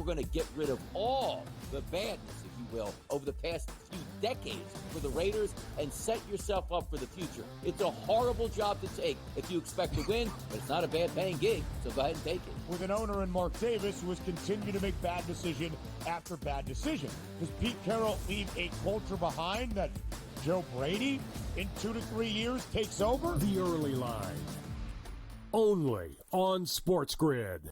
going to get rid of all the badness, if you will, over the past few decades for the Raiders and set yourself up for the future. It's a horrible job to take if you expect to win, but it's not a bad paying gig, so go ahead and take it. With an owner in Mark Davis who has continued to make bad decision after bad decision. Does Pete Carroll leave a culture behind that Joe Brady in 2 to 3 years takes over? The Early Line. Only on SportsGrid.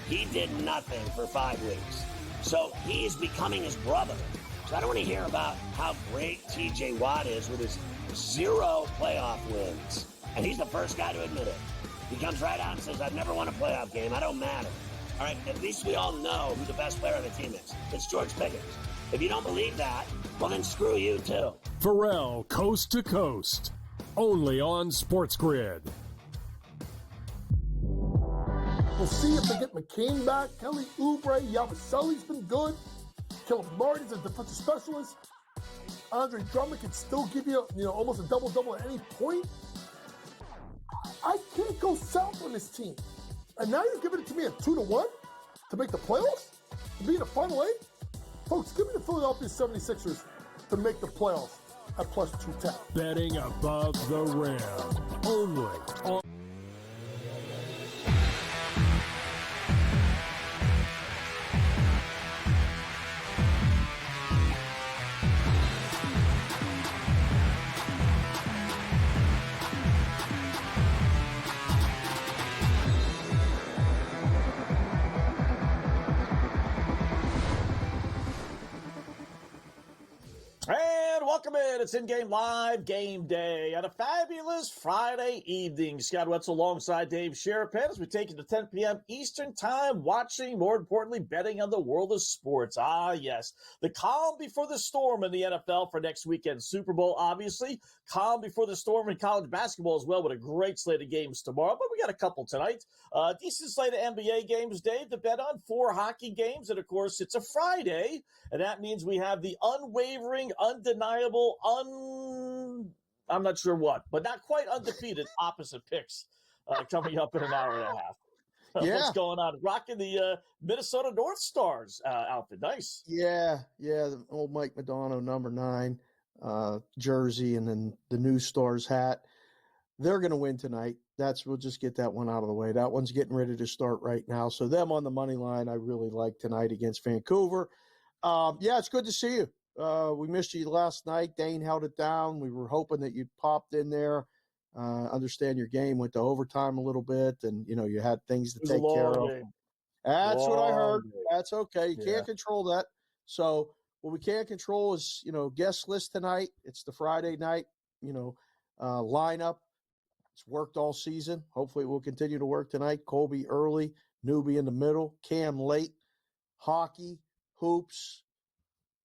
He did nothing for 5 weeks. So he's becoming his brother. So I don't want to hear about how great TJ Watt is with his 0 playoff wins. And he's the first guy to admit it. He comes right out and says, I've never won a playoff game. I don't matter. All right, at least we all know who the best player on the team is. It's George Pickens. If you don't believe that, well, then screw you, too. Pharrell, Coast to Coast. Only on SportsGrid. We'll see if they get McCain back. Kelly Oubre, Yabusele's been good. Caleb Martin's a defensive specialist. Andre Drummond can still give you, almost a double-double at any point. I can't go south on this team. And now you're giving it to me at 2-1 to make the playoffs? To be in the Final 8? Folks, give me the Philadelphia 76ers to make the playoffs at plus 210. Betting above the rim. Only on... And welcome in. It's in-game live game day on a fabulous Friday evening. Scott Wetzel alongside Dave Sharapan as we take you to 10 p.m. Eastern time, watching, more importantly, betting on the world of sports. Ah, yes. The calm before the storm in the NFL for next weekend's Super Bowl, obviously. Calm before the storm in college basketball as well, with a great slate of games tomorrow. But we got a couple tonight. Decent slate of NBA games, Dave, to bet on. 4 hockey games. And, of course, it's a Friday. And that means we have the unwavering, undeniable, I'm not sure what, but not quite undefeated opposite picks coming up in an hour and a half. What's going on? Rocking the Minnesota North Stars outfit. Nice. Yeah, the old Mike Madonna number 9 jersey, and then the new Stars hat. They're going to win tonight. We'll just get that one out of the way. That one's getting ready to start right now. So them on the money line, I really like tonight against Vancouver. It's good to see you. We missed you last night. Dane held it down. We were hoping that you'd popped in there. Understand your game went to overtime a little bit, and, you had things to take care of. That's what I heard. That's okay. You can't control that. So what we can't control is, guest list tonight. It's the Friday night, lineup. It's worked all season. Hopefully it will continue to work tonight. Colby early, Newbie in the middle, Cam late, hockey, hoops,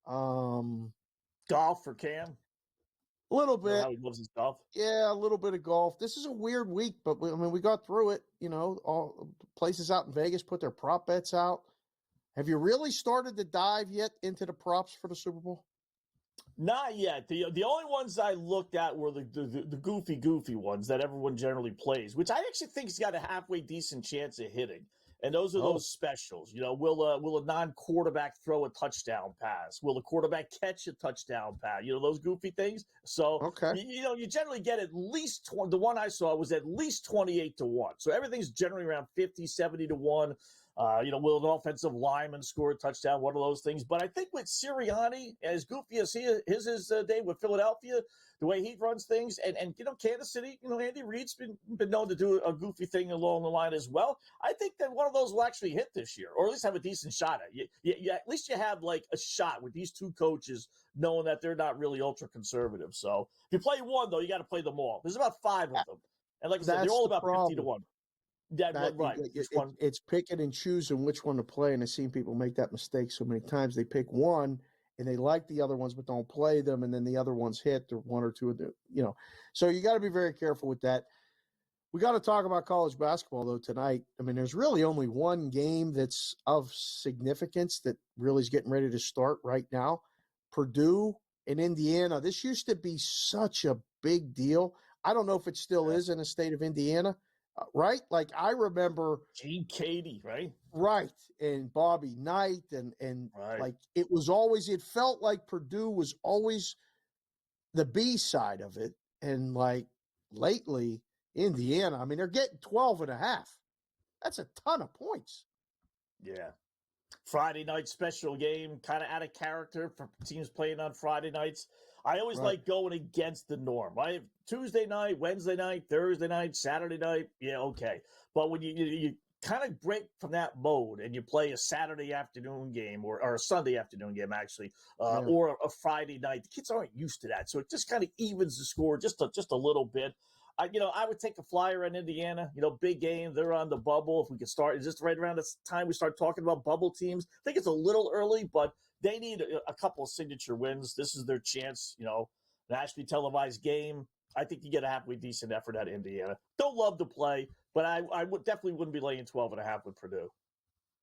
golf for Cam. A little bit. How he loves his golf. Yeah, a little bit of golf. This is a weird week, but we got through it. All places out in Vegas put their prop bets out. Have you really started to dive yet into the props for the Super Bowl? Not yet. The only ones I looked at were the goofy ones that everyone generally plays, which I actually think has got a halfway decent chance of hitting. And those are those specials. Will a non-quarterback throw a touchdown pass? Will a quarterback catch a touchdown pass? Those goofy things. So, you generally get at least the one I saw was at least 28-1. So everything's generally around 50, 70-1. Will an offensive lineman score a touchdown? One of those things. But I think with Sirianni, as goofy as his is, Dave, with Philadelphia, the way he runs things, and Kansas City, Andy Reid's been known to do a goofy thing along the line as well. I think that one of those will actually hit this year, or at least have a decent shot at it. At least you have like a shot with these two coaches, knowing that they're not really ultra conservative. So if you play one, though, you got to play them all. There's about 5 of them, and like I said, they're all about 50-1. Right. It's picking and choosing which one to play, and I've seen people make that mistake so many times. They pick one, and they like the other ones, but don't play them, and then the other ones hit, or one or two of the, So you got to be very careful with that. We got to talk about college basketball, though, tonight. There's really only one game that's of significance that really is getting ready to start right now. Purdue and Indiana. This used to be such a big deal. I don't know if it still is in the state of Indiana. right? Like I remember Gene Katie, right? right, and Bobby Knight, and Right. like it felt like Purdue was always the B side of it. And like lately, Indiana, I mean, they're getting 12.5. That's a ton of points. Yeah. Friday night special game, kind of out of character for teams playing on Friday nights. I always like going against the norm. Right? Tuesday night, Wednesday night, Thursday night, Saturday night, yeah, okay. But when you kind of break from that mode and you play a Saturday afternoon game or a Sunday afternoon game, actually, or a Friday night, the kids aren't used to that. So it just kind of evens the score just a little bit. I would take a flyer on Indiana. Big game. They're on the bubble. If we could start, is this right around the time we start talking about bubble teams? I think it's a little early, but they need a couple of signature wins. This is their chance. Nationally televised game. I think you get a halfway decent effort out of Indiana. Don't love to play, but I would definitely wouldn't be laying 12.5 with Purdue.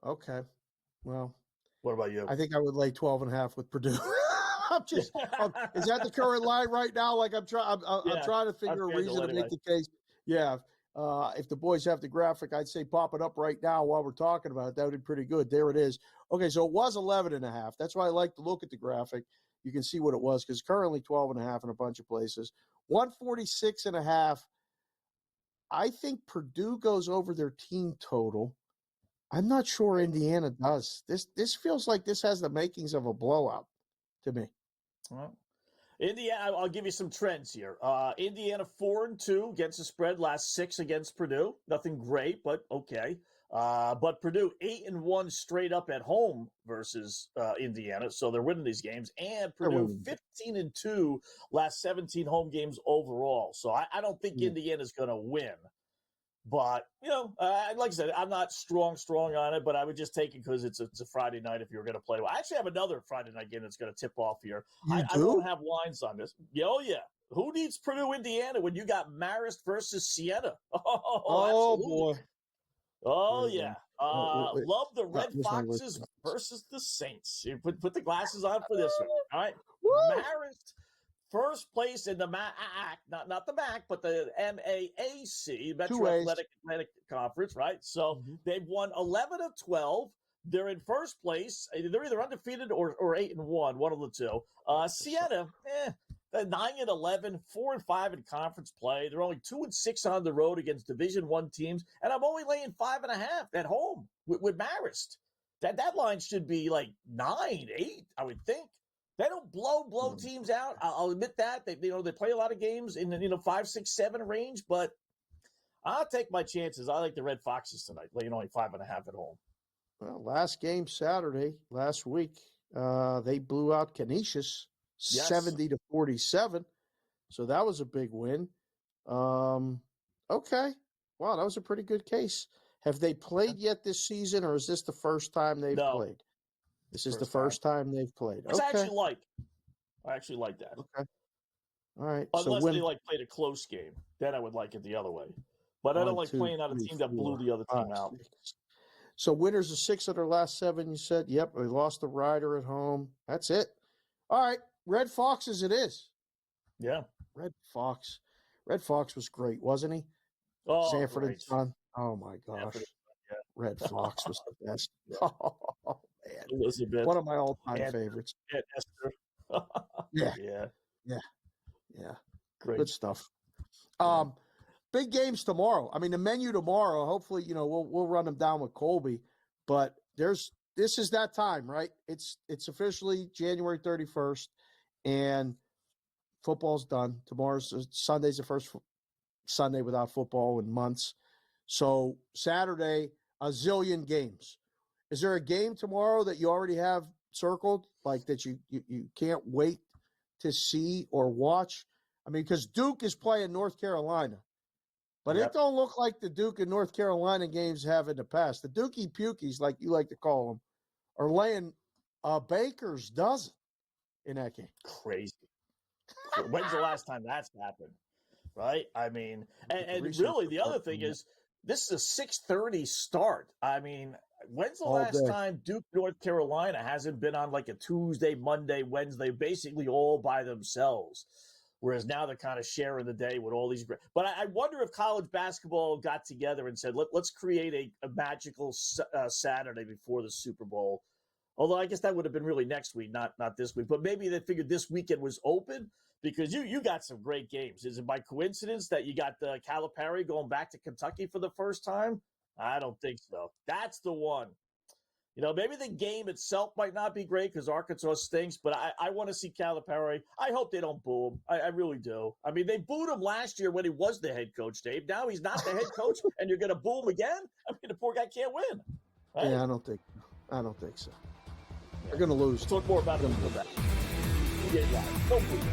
Okay. Well, what about you? I think I would lay 12.5 with Purdue. Is that the current line right now? Like I'm trying to figure a reason to make the case. Yeah. If the boys have the graphic, I'd say pop it up right now while we're talking about it. That would be pretty good. There it is. Okay. So it was 11.5. That's why I like to look at the graphic. You can see what it was because currently 12.5 in a bunch of places. 146.5. I think Purdue goes over their team total. I'm not sure Indiana does. This feels like this has the makings of a blowout to me. Well, Indiana, I'll give you some trends here. Indiana 4-2 against the spread, last 6 against Purdue. Nothing great, but okay. But Purdue 8-1 straight up at home versus Indiana, so they're winning these games. And Purdue 15-2 last 17 home games overall. So I don't think Indiana's going to win. But, like I said, I'm not strong on it, but I would just take it because it's a Friday night if you were going to play. I actually have another Friday night game that's going to tip off here. I won't have lines on this. Oh, yeah. Who needs Purdue, Indiana when you got Marist versus Siena? Oh boy. Oh, yeah. Love the Red Foxes versus the Saints. You put the glasses on for this one. All right. Marist. First place in the MAC, not the MAC, but the MAAC, Metro Athletic Conference, right? So they've won 11 of 12. They're in first place. They're either undefeated or 8-1, one of the two. Siena, 9-11, 4-5 in conference play. They're only 2-6 on the road against Division I teams, and I'm only laying 5.5 at home with Marist. That line should be like 9, 8, I would think. They don't blow teams out. I'll admit that. They play a lot of games in the 5, 6, 7 range, but I'll take my chances. I like the Red Foxes tonight, laying only 5.5 at home. Well, last game Saturday, last week, they blew out Canisius 70-47. So that was a big win. Okay. Wow, that was a pretty good case. Have they played yet this season, or is this the first time they've played? This is the first time they've played. Which I actually like that. Okay. All right. Unless they played a close game, then I would like it the other way. But I don't like playing on a team that blew the other team out. 6. So winners of 6 of their last 7, you said? Yep, they lost the Rider at home. That's it. All right, Red Foxes it is. Yeah. Red Fox. Red Fox was great, wasn't he? Oh, Sanford and Son. Oh, my gosh. Red Fox was the best. Oh, man. Elizabeth. One of my all-time favorites. Esther. Yeah. Great. Good stuff. Big games tomorrow. I mean, the menu tomorrow, hopefully, we'll run them down with Colby. But this is that time, right? It's officially January 31st, and football's done. Sunday's the first Sunday without football in months. So Saturday, a zillion games. Is there a game tomorrow that you already have circled, like that you can't wait to see or watch? I mean, because Duke is playing North Carolina. But it don't look like the Duke and North Carolina games have in the past. The Dookie Pukies, like you like to call them, are laying a baker's dozen in that game. Crazy. When's the last time that's happened? Right? I mean, and really the other thing is this is a 6:30 start. I mean, when's the last time Duke, North Carolina hasn't been on like a Tuesday, Monday, Wednesday, basically all by themselves? whereas now they're kind of sharing the day with all these great. But I wonder if college basketball got together and said, let's create a magical Saturday before the Super Bowl. Although I guess that would have been really next week, not this week. But maybe they figured this weekend was open because you got some great games. Is it by coincidence that you got Calipari going back to Kentucky for the first time? I don't think so. That's the one. Maybe the game itself might not be great because Arkansas stinks, but I want to see Calipari. I hope they don't boo him. I really do. I mean, they booed him last year when he was the head coach, Dave. Now he's not the head coach, and you're going to boo him again? I mean, the poor guy can't win. Right? Yeah, I don't think so. They're going to lose. Talk more about it when we come back. You get right. Don't boo him.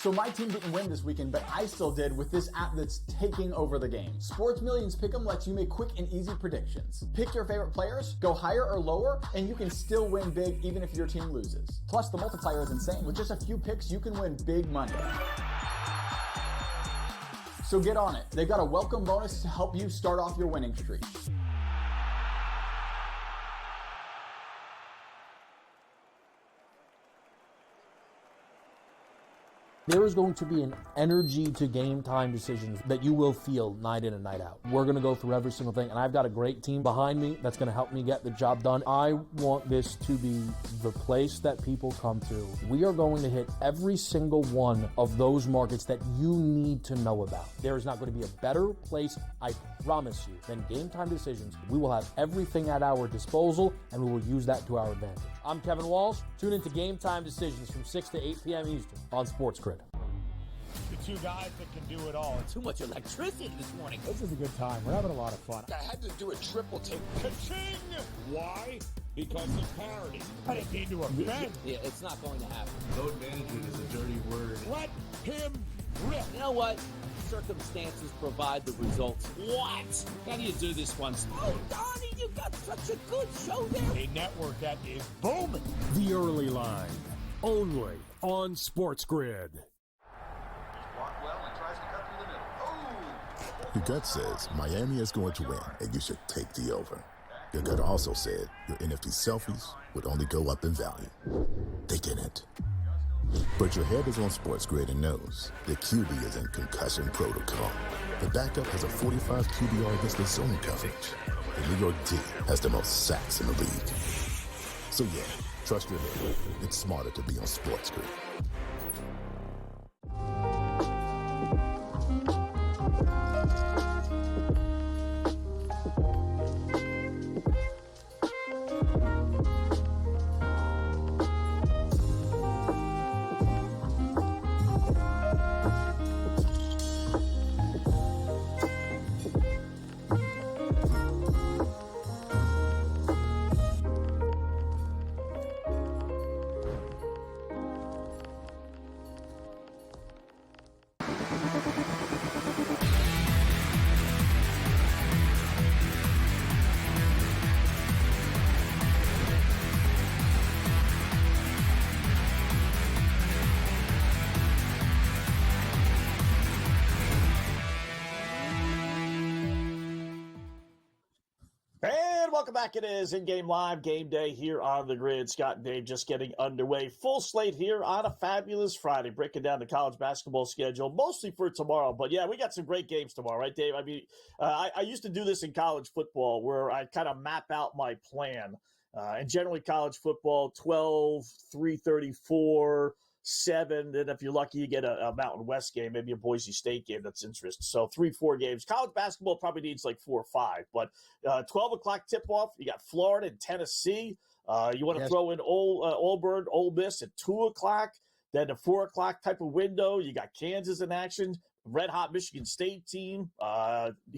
So my team didn't win this weekend, but I still did with this app that's taking over the game. Sports Millions Pick'em lets you make quick and easy predictions. Pick your favorite players, go higher or lower, and you can still win big even if your team loses. Plus, the multiplier is insane. With just a few picks, you can win big money. So get on it. They've got a welcome bonus to help you start off your winning streak. There is going to be an energy to game time decisions that you will feel night in and night out. We're going to go through every single thing, and I've got a great team behind me that's going to help me get the job done. I want this to be the place that people come to. We are going to hit every single one of those markets that you need to know about. There is not going to be a better place, I promise you, than Game Time Decisions. We will have everything at our disposal, and we will use that to our advantage. I'm Kevin Walsh. Tune into Game Time Decisions from 6 to 8 p.m. Eastern on SportsGrid. The two guys that can do it all. Too much electricity this morning. This is a good time. We're having a lot of fun. I had to do a triple take. Ka-ching! Why? Because of parity. I didn't mean to offend. Yeah, it's not going to happen. Load management is a dirty word. Let him rip. You know what? Circumstances provide the results. What? How do you do this one? Oh, Donnie, you got such a good show there. A network that is booming. The Early Line, only on SportsGrid. Your gut says Miami is going to win, and you should take the over. Your gut also said your NFT selfies would only go up in value. They didn't. But your head is on SportsGrid and knows the QB is in concussion protocol. The backup has a 45 QBR against the zone coverage. The New York D has the most sacks in the league. So yeah, trust your head. It's smarter to be on SportsGrid. Welcome back. It is In-Game Live, Game Day here on the grid. Scott and Dave just getting underway. Full slate here on a fabulous Friday, breaking down the college basketball schedule, mostly for tomorrow. But, yeah, we got some great games tomorrow, right, Dave? I mean, I used to do this in college football where I kind of map out my plan. And generally college football, 12, 334, 7. And if you're lucky, you get a Mountain West game, maybe a Boise State game that's interesting. So 3-4 games. College basketball probably needs like 4 or 5. But 12 o'clock tip-off, you got Florida and Tennessee. You want to throw in Auburn, Ole Miss at 2 o'clock. Then a 4 o'clock type of window, you got Kansas in action. Red-hot Michigan State team.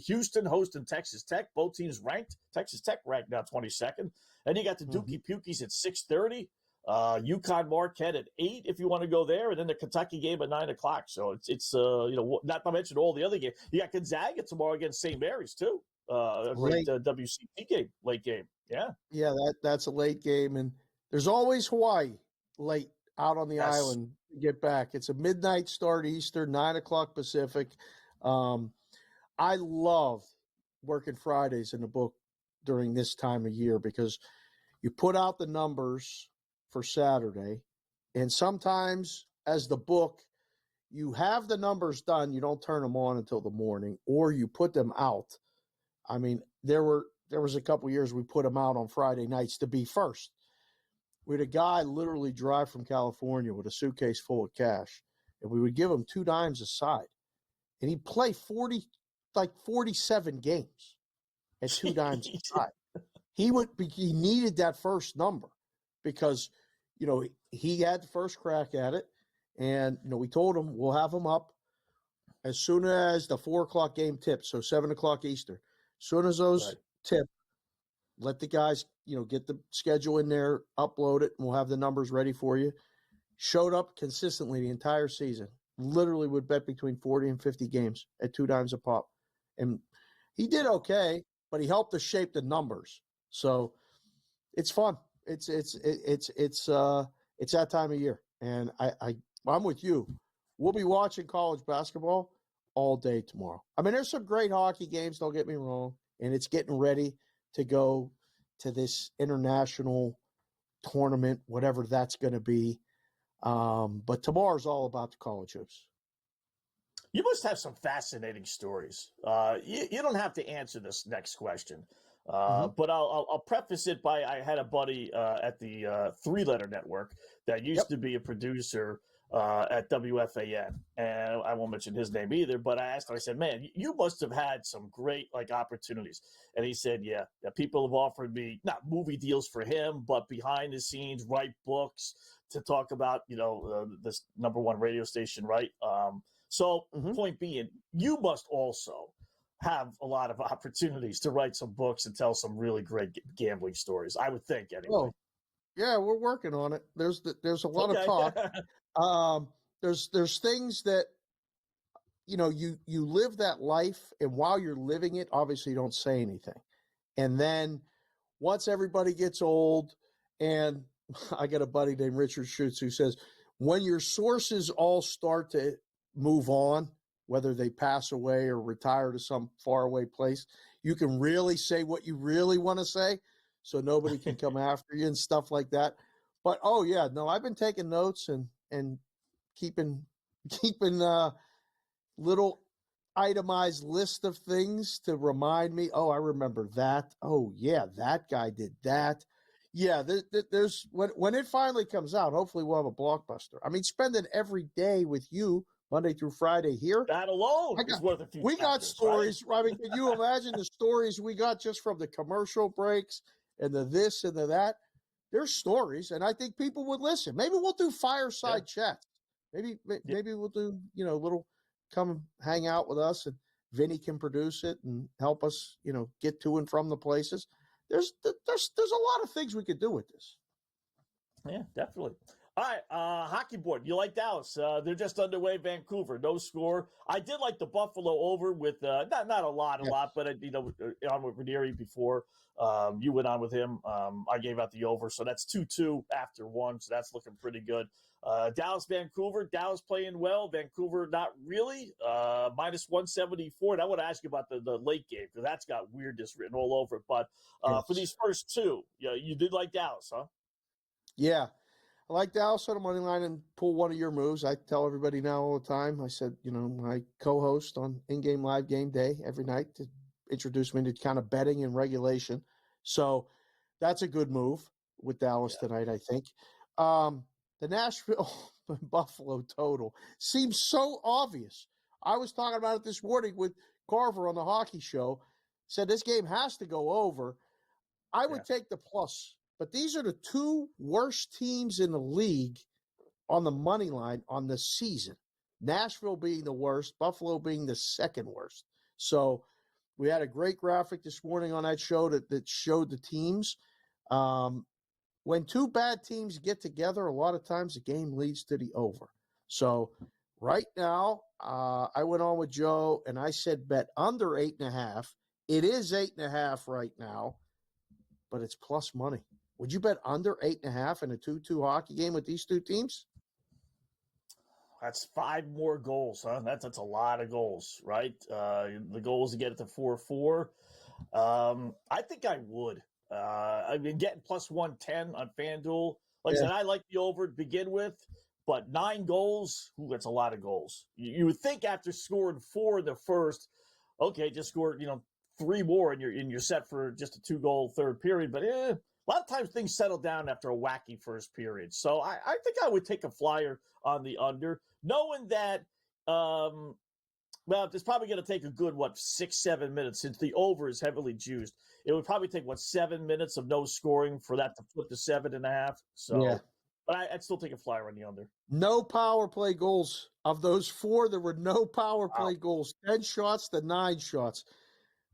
Houston hosting Texas Tech. Both teams ranked. Texas Tech ranked now 22nd. And you got the Dookie Pukies at 6:30. UConn Marquette at 8 if you want to go there, and then the Kentucky game at 9 o'clock. So it's not to mention all the other games. You got Gonzaga tomorrow against St. Mary's too. A great WCP game, late game. Yeah, that's a late game. And there's always Hawaii late out on the island to get back. It's a midnight start Eastern, 9 o'clock Pacific. I love working Fridays in the book during this time of year because you put out the numbers for Saturday, and sometimes as the book, you have the numbers done, you don't turn them on until the morning, or you put them out. I mean, there was a couple years we put them out on Friday nights to be first. We had a guy literally drive from California with a suitcase full of cash, and we would give him $2 a side, and he'd play 47 games at $2 a side. He needed that first number because, he had the first crack at it. And, we told him we'll have him up as soon as the 4 o'clock game tips. So 7 o'clock Eastern. As soon as those tip, let the guys, get the schedule in there, upload it, and we'll have the numbers ready for you. Showed up consistently the entire season. Literally would bet between 40 and 50 games at $2 a pop. And he did okay, but he helped us shape the numbers. So it's fun. It's that time of year. And I'm with you. We'll be watching college basketball all day tomorrow. I mean, there's some great hockey games, don't get me wrong, and it's getting ready to go to this international tournament, whatever that's going to be. But tomorrow's all about the college hoops. You must have some fascinating stories. You don't have to answer this next question, but I'll preface it by I had a buddy at the Three-Letter Network that used to be a producer at WFAN, and I won't mention his name either, but I asked him, I said, man, you must have had some great opportunities. And he said, yeah, people have offered me not movie deals for him, but behind the scenes, write books to talk about, this #1 radio station, right? So point being, you must also have a lot of opportunities to write some books and tell some really great gambling stories, I would think, anyway. Oh, yeah, we're working on it. There's a lot of talk. There's things that, you live that life, and while you're living it, obviously you don't say anything. And then once everybody gets old, and I got a buddy named Richard Schutz who says, when your sources all start to move on, whether they pass away or retire to some faraway place, you can really say what you really want to say, so nobody can come after you and stuff like that. But I've been taking notes and keeping little itemized list of things to remind me. Oh, I remember that. Oh yeah, that guy did that. Yeah, there's when it finally comes out, hopefully we'll have a blockbuster. I mean, spending every day with you Monday through Friday here. That alone is worth a few. We got stories. Right? I mean, can you imagine the stories we got just from the commercial breaks and the this and the that? There's stories, and I think people would listen. Maybe we'll do fireside chats. Maybe we'll do little come hang out with us, and Vinny can produce it and help us get to and from the places. There's a lot of things we could do with this. Yeah, definitely. All right, hockey board. You like Dallas? They're just underway. Vancouver, no score. I did like the Buffalo over with not a lot, but on with Ranieri before. You went on with him. I gave out the over, so that's 2-2 after one. So that's looking pretty good. Dallas, Vancouver. Dallas playing well. Vancouver not really. Minus 174. And I want to ask you about the late game because that's got weirdness written all over it. But for these first two, you did like Dallas, huh? Yeah. I like Dallas on the money line and pull one of your moves. I tell everybody now all the time. I said, I co-host on In-Game Live Game Day every night to introduce me to kind of betting and regulation. So that's a good move with Dallas tonight, I think. The Nashville-Buffalo total seems so obvious. I was talking about it this morning with Carver on the hockey show. Said this game has to go over. I would take the plus. But these are the two worst teams in the league on the money line on the season. Nashville being the worst, Buffalo being the second worst. So we had a great graphic this morning on that show that showed the teams. When two bad teams get together, a lot of times the game leads to the over. So right now, I went on with Joe, and I said bet under 8.5. It is 8.5 right now. but it's plus money. Would you bet under 8.5 in a 2-2 hockey game with these two teams? That's 5 more goals, huh? That's a lot of goals, right? The goal is to get it to 4-4. I think I would. I mean, getting plus 110 on FanDuel. Like I said, I like the over to begin with, but 9 goals, that's a lot of goals. You would think after scoring 4 in the first, okay, just score 3 more and you're set for just a 2-goal third period. But a lot of times things settle down after a wacky first period. So I think I would take a flyer on the under, knowing that it's probably going to take a good 6-7 minutes, since the over is heavily juiced. It would probably take 7 minutes of no scoring for that to flip to 7.5. So, but I'd still take a flyer on the under. No power play goals. Of those 4, there were no power play goals. 10 shots to 9 shots.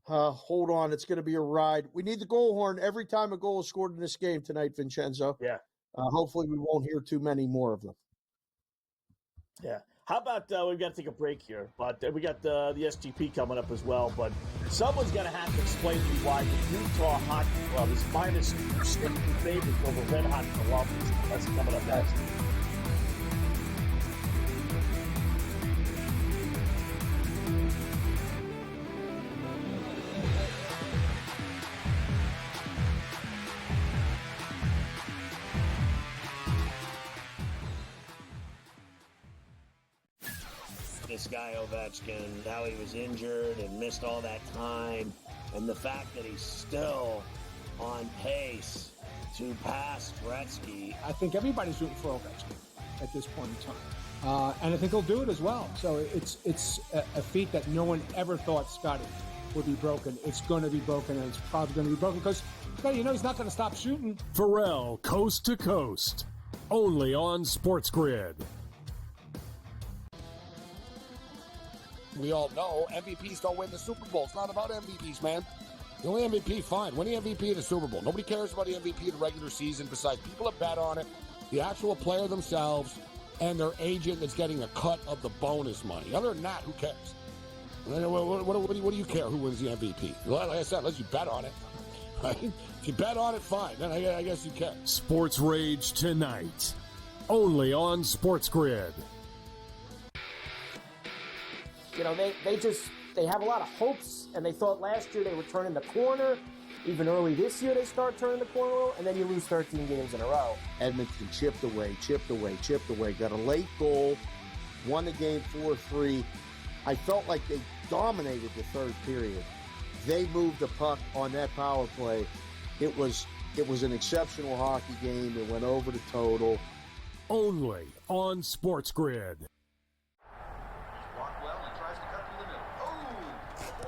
Hold on, it's going to be a ride. We need the goal horn every time a goal is scored in this game tonight, Vincenzo. Yeah. Hopefully we won't hear too many more of them. Yeah. How about we've got to take a break here, but we got the SGP coming up as well. But someone's going to have to explain to me why the Utah Hockey Club is minus 260 favorites over Red Hot Columbus. That's coming up next. This guy Ovechkin, how he was injured and missed all that time, and the fact that he's still on pace to pass Gretzky. I think everybody's rooting for Ovechkin at this point in time, and I think he'll do it as well. So it's a feat that no one ever thought Scotty would be broken. It's going to be broken, and it's probably going to be broken because he's not going to stop shooting. Pharrell, Coast to Coast, only on SportsGrid. We all know MVPs don't win the Super Bowl. It's not about MVPs, man. The only MVP, fine. Win the MVP of the Super Bowl. Nobody cares about the MVP of the regular season besides people that bet on it, the actual player themselves, and their agent that's getting a cut of the bonus money. Other than that, who cares? What do you care who wins the MVP? Like I said, unless you bet on it. Right? If you bet on it, fine. Then I guess you can. Sports Rage tonight, only on SportsGrid. They have a lot of hopes, and they thought last year they were turning the corner. Even early this year, they start turning the corner, and then you lose 13 games in a row. Edmonton chipped away, got a late goal, won the game 4-3. I felt like they dominated the third period. They moved the puck on that power play. It was an exceptional hockey game. It went over the total. Only on SportsGrid.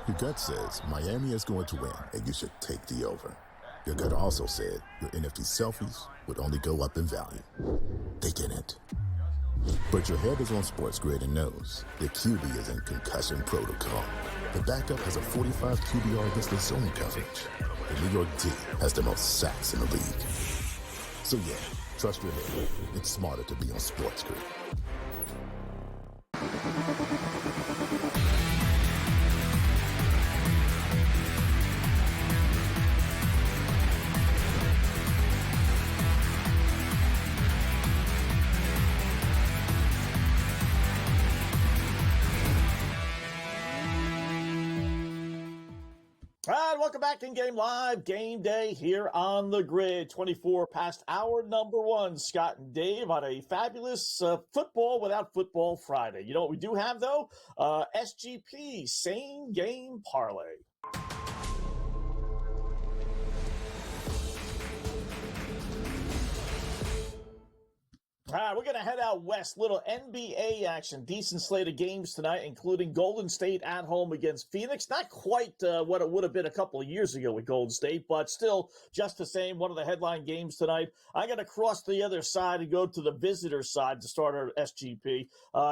Your gut says Miami is going to win, and you should take the over. Your gut also said your NFT selfies would only go up in value. They didn't. But your head is on SportsGrid and knows the QB is in concussion protocol. The backup has a 45 QBR against the zone coverage. The New York D has the most sacks in the league. So yeah, trust your head. It's smarter to be on SportsGrid. All right, welcome back in Game Live. Game Day here on the grid. 24 past hour number 1. Scott and Dave on a fabulous football without football Friday. You know what we do have, though? SGP, same game parlay. All right, we're going to head out west. Little NBA action. Decent slate of games tonight, including Golden State at home against Phoenix. Not quite what it would have been a couple of years ago with Golden State, but still just the same. One of the headline games tonight. I'm going to cross the other side and go to the visitor side to start our SGP.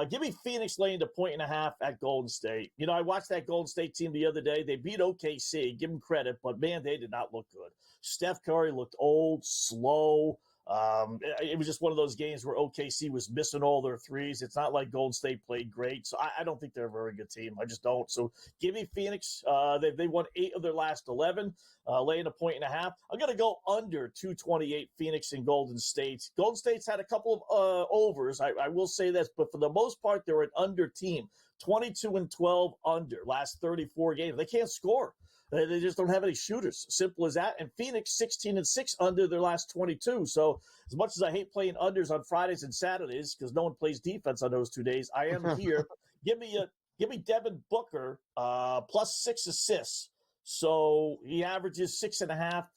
Give me Phoenix laying to 1.5 at Golden State. You know, I watched that Golden State team the other day. They beat OKC. Give them credit, but, man, they did not look good. Steph Curry looked old, slow. It was just one of those games where OKC was missing all their threes. It's not like Golden State played great. So I don't think they're a very good team. I just don't. So give me Phoenix. They won 8 of their last 11, laying 1.5. I'm going to go under 228 Phoenix and Golden State. Golden State's had a couple of overs. I will say this, but for the most part, they're an under team. 22-12 under last 34 games. They can't score. They just don't have any shooters. Simple as that. And Phoenix 16-6 under their last 22. So as much as I hate playing unders on Fridays and Saturdays because no one plays defense on those 2 days, I am here. Give me Devin Booker plus 6 assists. So he averages 6.5.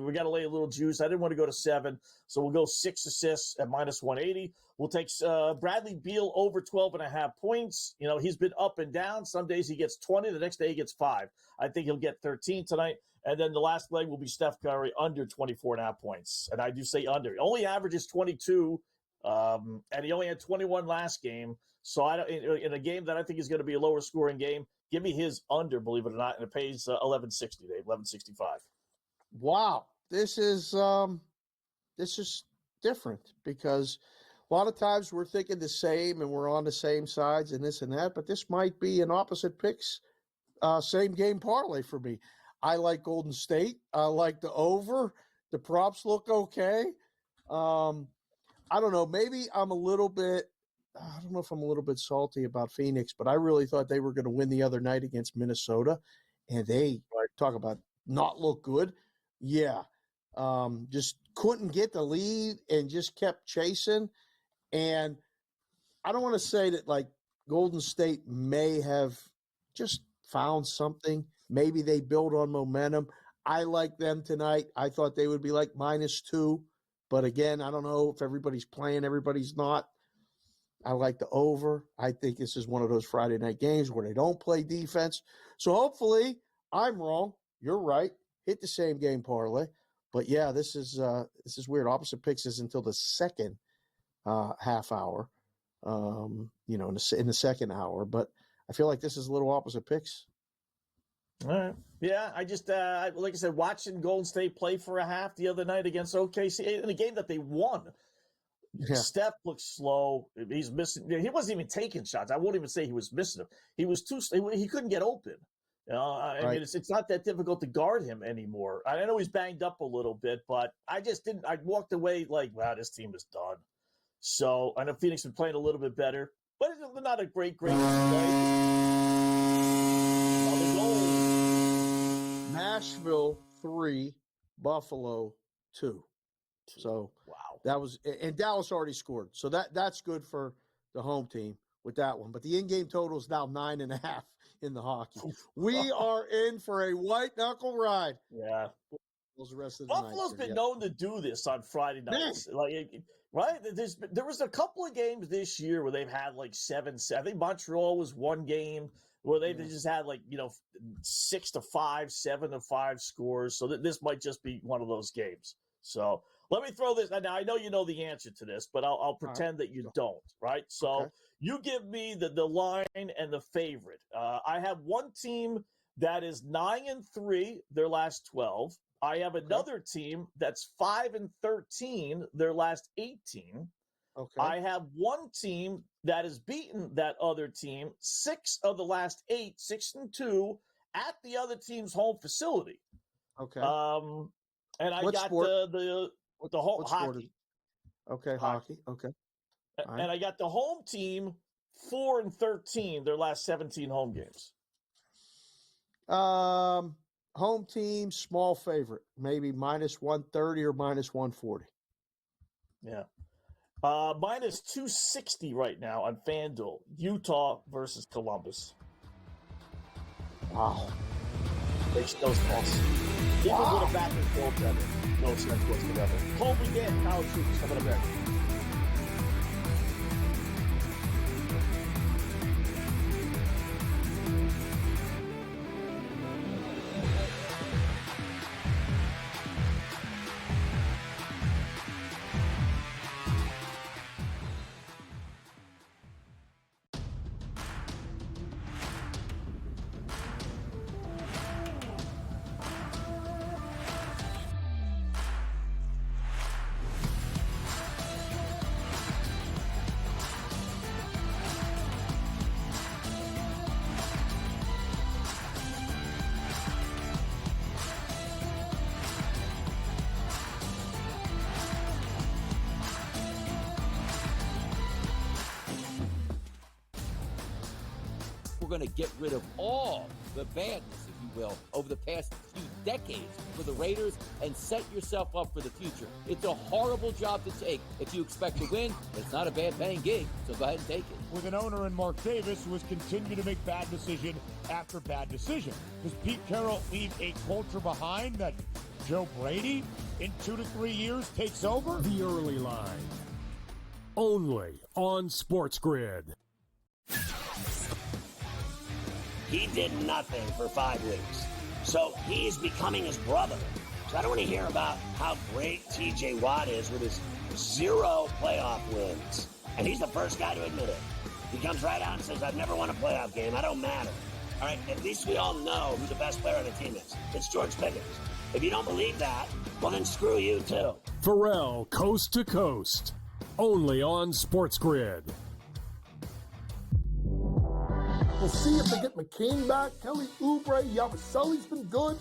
We got to lay a little juice. I didn't want to go to 7, so we'll go 6 assists at minus 180. We'll take Bradley Beal over 12.5 points. You know, he's been up and down. Some days he gets 20. The next day he gets 5. I think he'll get 13 tonight. And then the last leg will be Steph Curry under 24.5 points. And I do say under. He only averages 22, and he only had 21 last game. So in a game that I think is going to be a lower scoring game, give me his under, believe it or not, and it pays $11.60, Dave, $11.65. Wow, this is different because a lot of times we're thinking the same and we're on the same sides and this and that, but this might be an opposite picks, same game parlay for me. I like Golden State. I like the over. The props look okay. I don't know. Maybe I'm a little bit. I don't know if I'm a little bit salty about Phoenix, but I really thought they were going to win the other night against Minnesota, and they talk about not look good. Yeah, just couldn't get the lead and just kept chasing. And I don't want to say that like Golden State may have just found something. Maybe they build on momentum. I like them tonight. I thought they would be like -2. But again, I don't know if everybody's playing, everybody's not. I like the over. I think this is one of those Friday night games where they don't play defense. So hopefully I'm wrong. You're right. Hit the same game parlay. But yeah, this is weird. Opposite picks is until the second half hour. In the second hour. But I feel like this is a little opposite picks. All right. Yeah, I just like I said, watching Golden State play for a half the other night against OKC in a game that they won. Yeah. Steph looks slow. He's missing. He wasn't even taking shots. I won't even say he was missing them. He was he couldn't get open. I mean, it's not that difficult to guard him anymore. I know he's banged up a little bit, but I just didn't. I walked away like, wow, this team is done. So I know Phoenix been playing a little bit better, but it's not a great play. Another goal. Nashville 3, Buffalo 2. So wow, that was, and Dallas already scored. So that's good for the home team with that one. But the in-game total is now 9.5 in the hockey. We are in for a white knuckle ride. Yeah. The rest of the Buffalo's been known to do this on Friday nights. Right? There was a couple of games this year where they've had like 7. I think Montreal was one game where they just had 6-5, 7-5 scores. So this might just be one of those games. So let me throw this. Now I know you know the answer to this, but I'll pretend that you don't. Right? So you give me the line and the favorite. I have one team that is 9-3 their last 12. I have another team that's 5-13 their last 18. Okay. I have one team that has beaten that other team 6 of the last 8, 6-2 at the other team's home facility. Okay. And I got the whole hockey. Okay, hockey. Okay. And I got the home team 4-13 their last 17 home games. Home team, small favorite, maybe -130 or -140. Yeah. -260 right now on FanDuel. Utah versus Columbus. Wow. Makes those calls. Even with a back and forth, no sense whatsoever. Home again, college hoops coming up next. we're going to get rid of all the badness, if you will, over the past few decades for the Raiders and set yourself up for the future. It's a horrible job to take if you expect to win, but it's not a bad paying gig, so go ahead and take it. With an owner in Mark Davis who has continued to make bad decision after bad decision. Does Pete Carroll leave a culture behind that Joe Brady in 2 to 3 years takes over? The Early Line. Only on SportsGrid. He did nothing for 5 weeks. So he's becoming his brother. So I don't want to hear about how great TJ Watt is with his 0 playoff wins. And he's the first guy to admit it. He comes right out and says, I've never won a playoff game. I don't matter. All right, at least we all know who the best player on the team is. It's George Pickens. If you don't believe that, well, then screw you, too. Pharrell, Coast to Coast. Only on SportsGrid. We'll see if they get McCain back. Kelly Oubre, Yabusele's been good.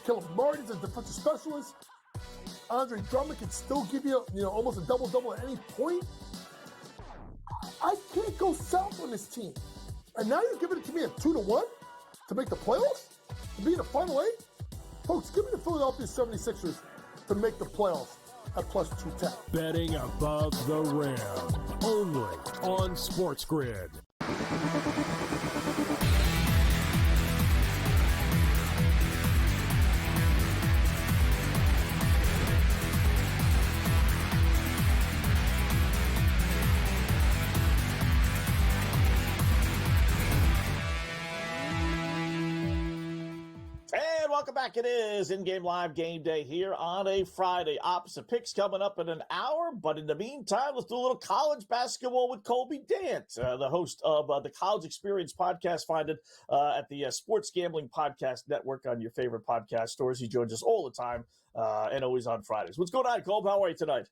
Caleb Martin's a defensive specialist. Andre Drummond can still give you, almost a double-double at any point. I can't go south on this team. And now you're giving it to me at 2-1 to make the playoffs? To be in the Final 8? Folks, give me the Philadelphia 76ers to make the playoffs at plus 210. Betting above the rim. Only on SportsGrid. Welcome back. It is In-Game Live Game Day here on a Friday. Opposite picks coming up in an hour, but in the meantime, let's do a little college basketball with Colby Dant, the host of the College Experience podcast. Find it at the Sports Gambling Podcast Network on your favorite podcast stores. He joins us all the time and always on Fridays. What's going on, Colby? How are you tonight?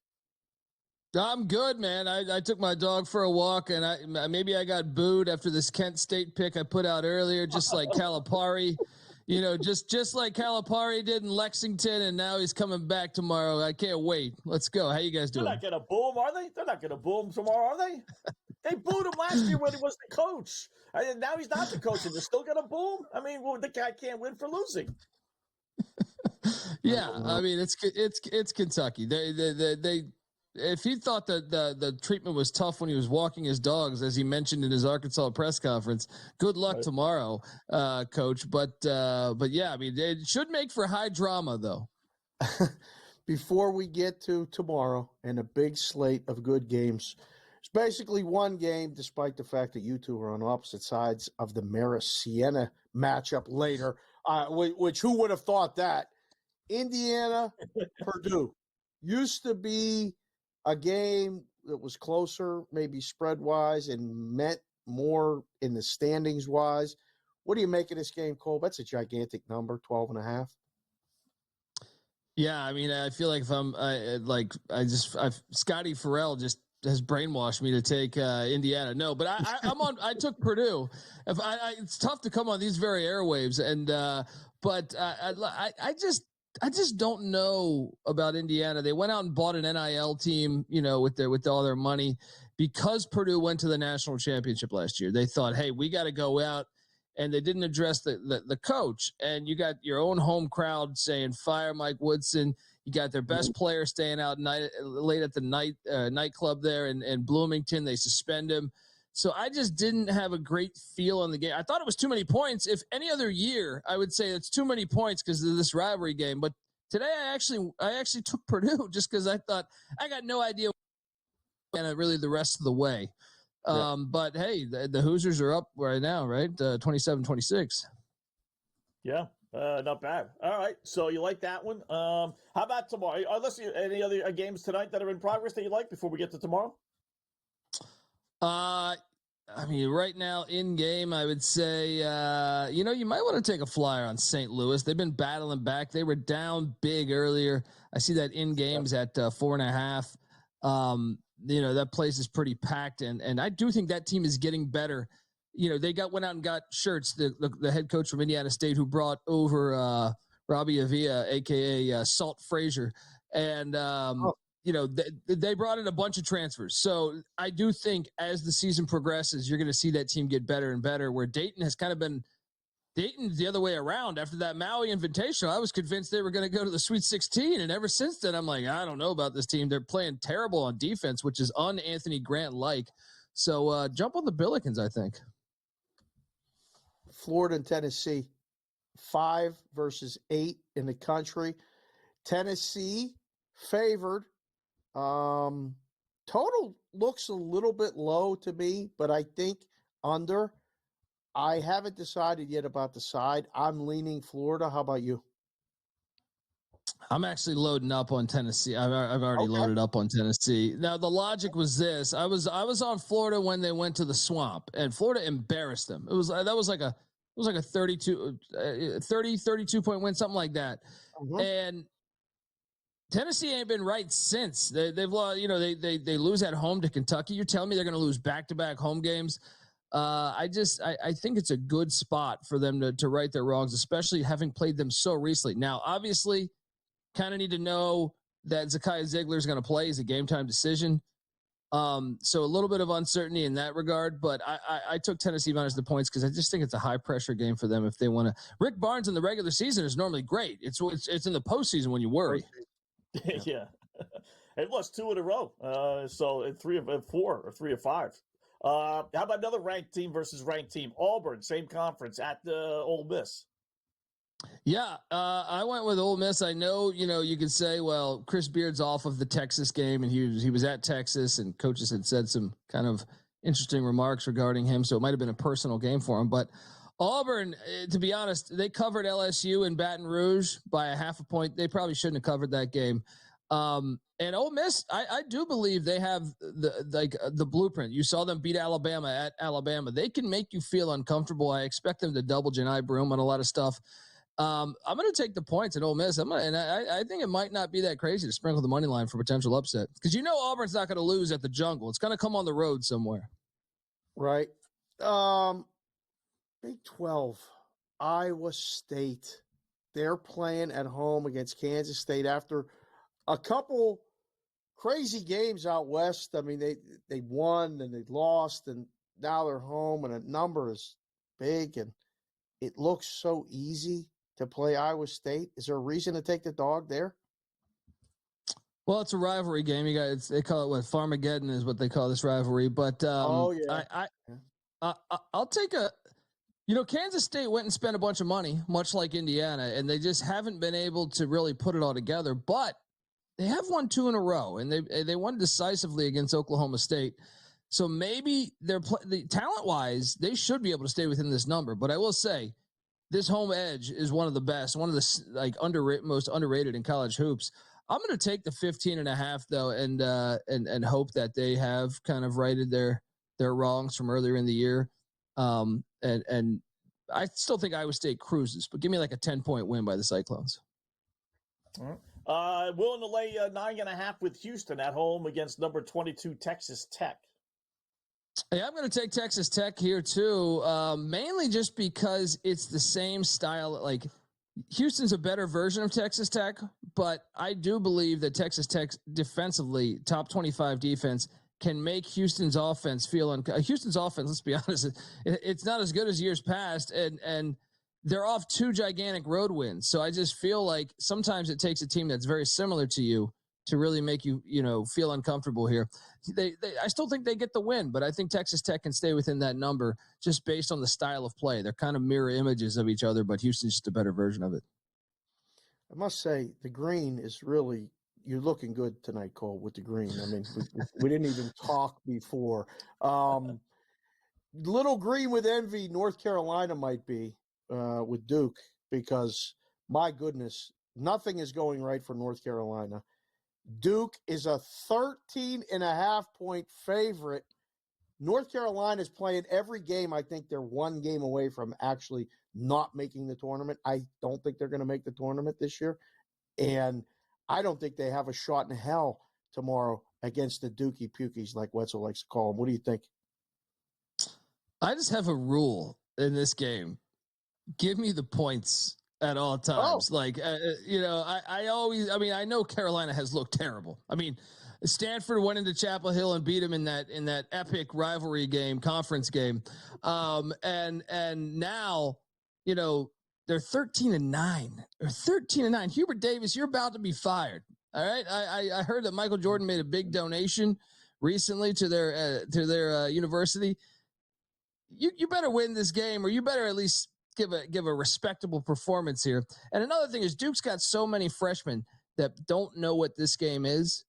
I'm good, man. I took my dog for a walk, and maybe I got booed after this Kent State pick I put out earlier, just like Calipari. Just like Calipari did in Lexington, and now he's coming back tomorrow. I can't wait. Let's go. How you guys doing? They're not going to boo him, are they? They're not going to boo him tomorrow, are they? They booed him last year when he was the coach. And now he's not the coach, and they're still going to boo him? I mean, the guy can't win for losing. Yeah, I mean, it's Kentucky. They if he thought that the treatment was tough when he was walking his dogs, as he mentioned in his Arkansas press conference, good luck tomorrow, Coach. But yeah, I mean, it should make for high drama, though. Before we get to tomorrow and a big slate of good games, it's basically one game, despite the fact that you two are on opposite sides of the Marist-Siena matchup later, which who would have thought that? Indiana, Purdue used to be a game that was closer, maybe spread-wise, and meant more in the standings-wise. What do you make of this game, Cole? That's a gigantic number, 12.5. Yeah, I mean, I feel like if Scotty Farrell just has brainwashed me to take Indiana. No, but I took Purdue. It's tough to come on these very airwaves, but I just don't know about Indiana. They went out and bought an NIL team, with all their money, because Purdue went to the national championship last year. They thought, hey, we got to go out, and they didn't address the coach. And you got your own home crowd saying, fire Mike Woodson. You got their best player staying out late at the nightclub there in Bloomington. They suspend him. So I just didn't have a great feel on the game. I thought it was too many points. If any other year, I would say it's too many points because of this rivalry game. But today I actually took Purdue just because I thought I got no idea and really the rest of the way. But hey, the Hoosiers are up right now, right? 27-26. Yeah. Not bad. All right. So you like that one. How about tomorrow? Any other games tonight that are in progress that you like before we get to tomorrow? I mean, right now in game, I would say, you might want to take a flyer on St. Louis. They've been battling back. They were down big earlier. I see that in games at 4.5. That place is pretty packed, and I do think that team is getting better. They went out and got shirts. The head coach from Indiana State, who brought over Robbie Avila, aka Salt Frazier, and they brought in a bunch of transfers. So I do think as the season progresses, you're going to see that team get better and better, where Dayton has kind of been Dayton the other way around. After that Maui Invitational, I was convinced they were going to go to the Sweet 16. And ever since then, I'm like, I don't know about this team. They're playing terrible on defense, which is un-Anthony Grant-like. So jump on the Billikens, I think. Florida and Tennessee, 5 versus 8 in the country. Tennessee favored. Total looks a little bit low to me, but I think under. I haven't decided yet about the side. I'm leaning Florida. How about you? I'm actually loading up on Tennessee. I've already loaded up on Tennessee. Now the logic was this: I was on Florida when they went to the Swamp, and Florida embarrassed them. It was like a 32 point win, something like that. And Tennessee ain't been right since. They've lost. They lose at home to Kentucky. You're telling me they're going to lose back-to-back home games? I think it's a good spot for them to right their wrongs, especially having played them so recently. Now, obviously, kind of need to know that Zakiya Ziegler is going to play. Is a game time decision. So a little bit of uncertainty in that regard, but I took Tennessee minus the points because I just think it's a high pressure game for them if they want to. Rick Barnes in the regular season is normally great. It's in the postseason when you worry. Yeah. It lost 2 in a row. So 3 of 4 or 3 of 5. How about another ranked team versus ranked team? Auburn, same conference at the Ole Miss. Yeah, I went with Ole Miss. I know, you could say, well, Chris Beard's off of the Texas game, and he was at Texas, and coaches had said some kind of interesting remarks regarding him, so it might have been a personal game for him. But Auburn, to be honest, they covered LSU in Baton Rouge by a half a point. They probably shouldn't have covered that game. And Ole Miss, I do believe they have the blueprint. You saw them beat Alabama at Alabama. They can make you feel uncomfortable. I expect them to double Janai Broom on a lot of stuff. I'm going to take the points at Ole Miss. I think it might not be that crazy to sprinkle the money line for potential upset because Auburn's not going to lose at the Jungle. It's going to come on the road somewhere. Right. Big 12, Iowa State. They're playing at home against Kansas State after a couple crazy games out west. I mean, they won and they lost, and now they're home, and a number is big, and it looks so easy to play Iowa State. Is there a reason to take the dog there? Well, it's a rivalry game. You guys, they call it Farmageddon is what they call this rivalry. But I'll take a. Kansas State went and spent a bunch of money, much like Indiana, and they just haven't been able to really put it all together. But they have won 2 in a row, and they won decisively against Oklahoma State. So maybe talent-wise, they should be able to stay within this number. But I will say, this home edge is one of the best, one of the most underrated in college hoops. I'm going to take the 15.5 though, and hope that they have kind of righted their wrongs from earlier in the year. And I still think Iowa State cruises, but give me like a 10-point win by the Cyclones. All right. Willing to lay 9.5 with Houston at home against number 22 Texas Tech. Hey, I'm going to take Texas Tech here too, mainly just because it's the same style. Like Houston's a better version of Texas Tech, but I do believe that Texas Tech defensively, top 25 defense, can make Houston's offense feel Houston's offense, let's be honest, it's not as good as years past, and they're off 2 gigantic road wins. So I just feel like sometimes it takes a team that's very similar to you to really make you, feel uncomfortable here. I still think they get the win, but I think Texas Tech can stay within that number just based on the style of play. They're kind of mirror images of each other, but Houston's just a better version of it. I must say the green is really, you're looking good tonight, Cole, with the green. I mean, we didn't even talk before. Little green with envy, North Carolina might be with Duke, because my goodness, nothing is going right for North Carolina. Duke is a 13.5-point favorite. North Carolina is playing every game. I think they're 1 game away from actually not making the tournament. I don't think they're going to make the tournament this year. And I don't think they have a shot in hell tomorrow against the Dookie Pukies, like Wetzel likes to call them. What do you think? I just have a rule in this game. Give me the points at all times. Like, I know Carolina has looked terrible. I mean, Stanford went into Chapel Hill and beat them in that epic rivalry game, conference game. And now, they're 13-9 or 13-9. Hubert Davis, you're about to be fired. All right. I heard that Michael Jordan made a big donation recently to their university. You better win this game, or you better at least give a respectable performance here. And another thing is Duke's got so many freshmen that don't know what this game is,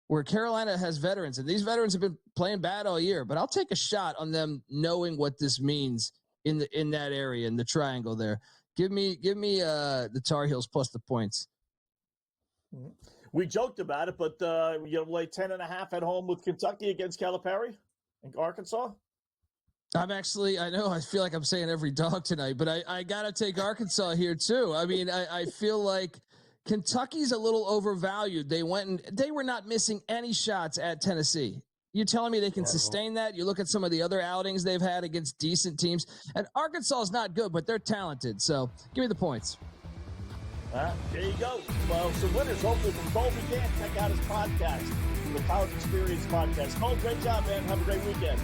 where Carolina has veterans, and these veterans have been playing bad all year, but I'll take a shot on them knowing what this means in that area, in the triangle there. Give me the Tar Heels plus the points. We joked about it, but lay 10.5 at home with Kentucky against Calipari and Arkansas. I feel like I'm saying every dog tonight, but I got to take Arkansas here too. I mean, I feel like Kentucky's a little overvalued. They were not missing any shots at Tennessee. You telling me they can sustain that? You look at some of the other outings they've had against decent teams, and Arkansas is not good, but they're talented. So give me the points. There you go. Well, some winners hopefully from Colby Dan. Check out his podcast, the College Experience Podcast. Cole, great job, man. Have a great weekend.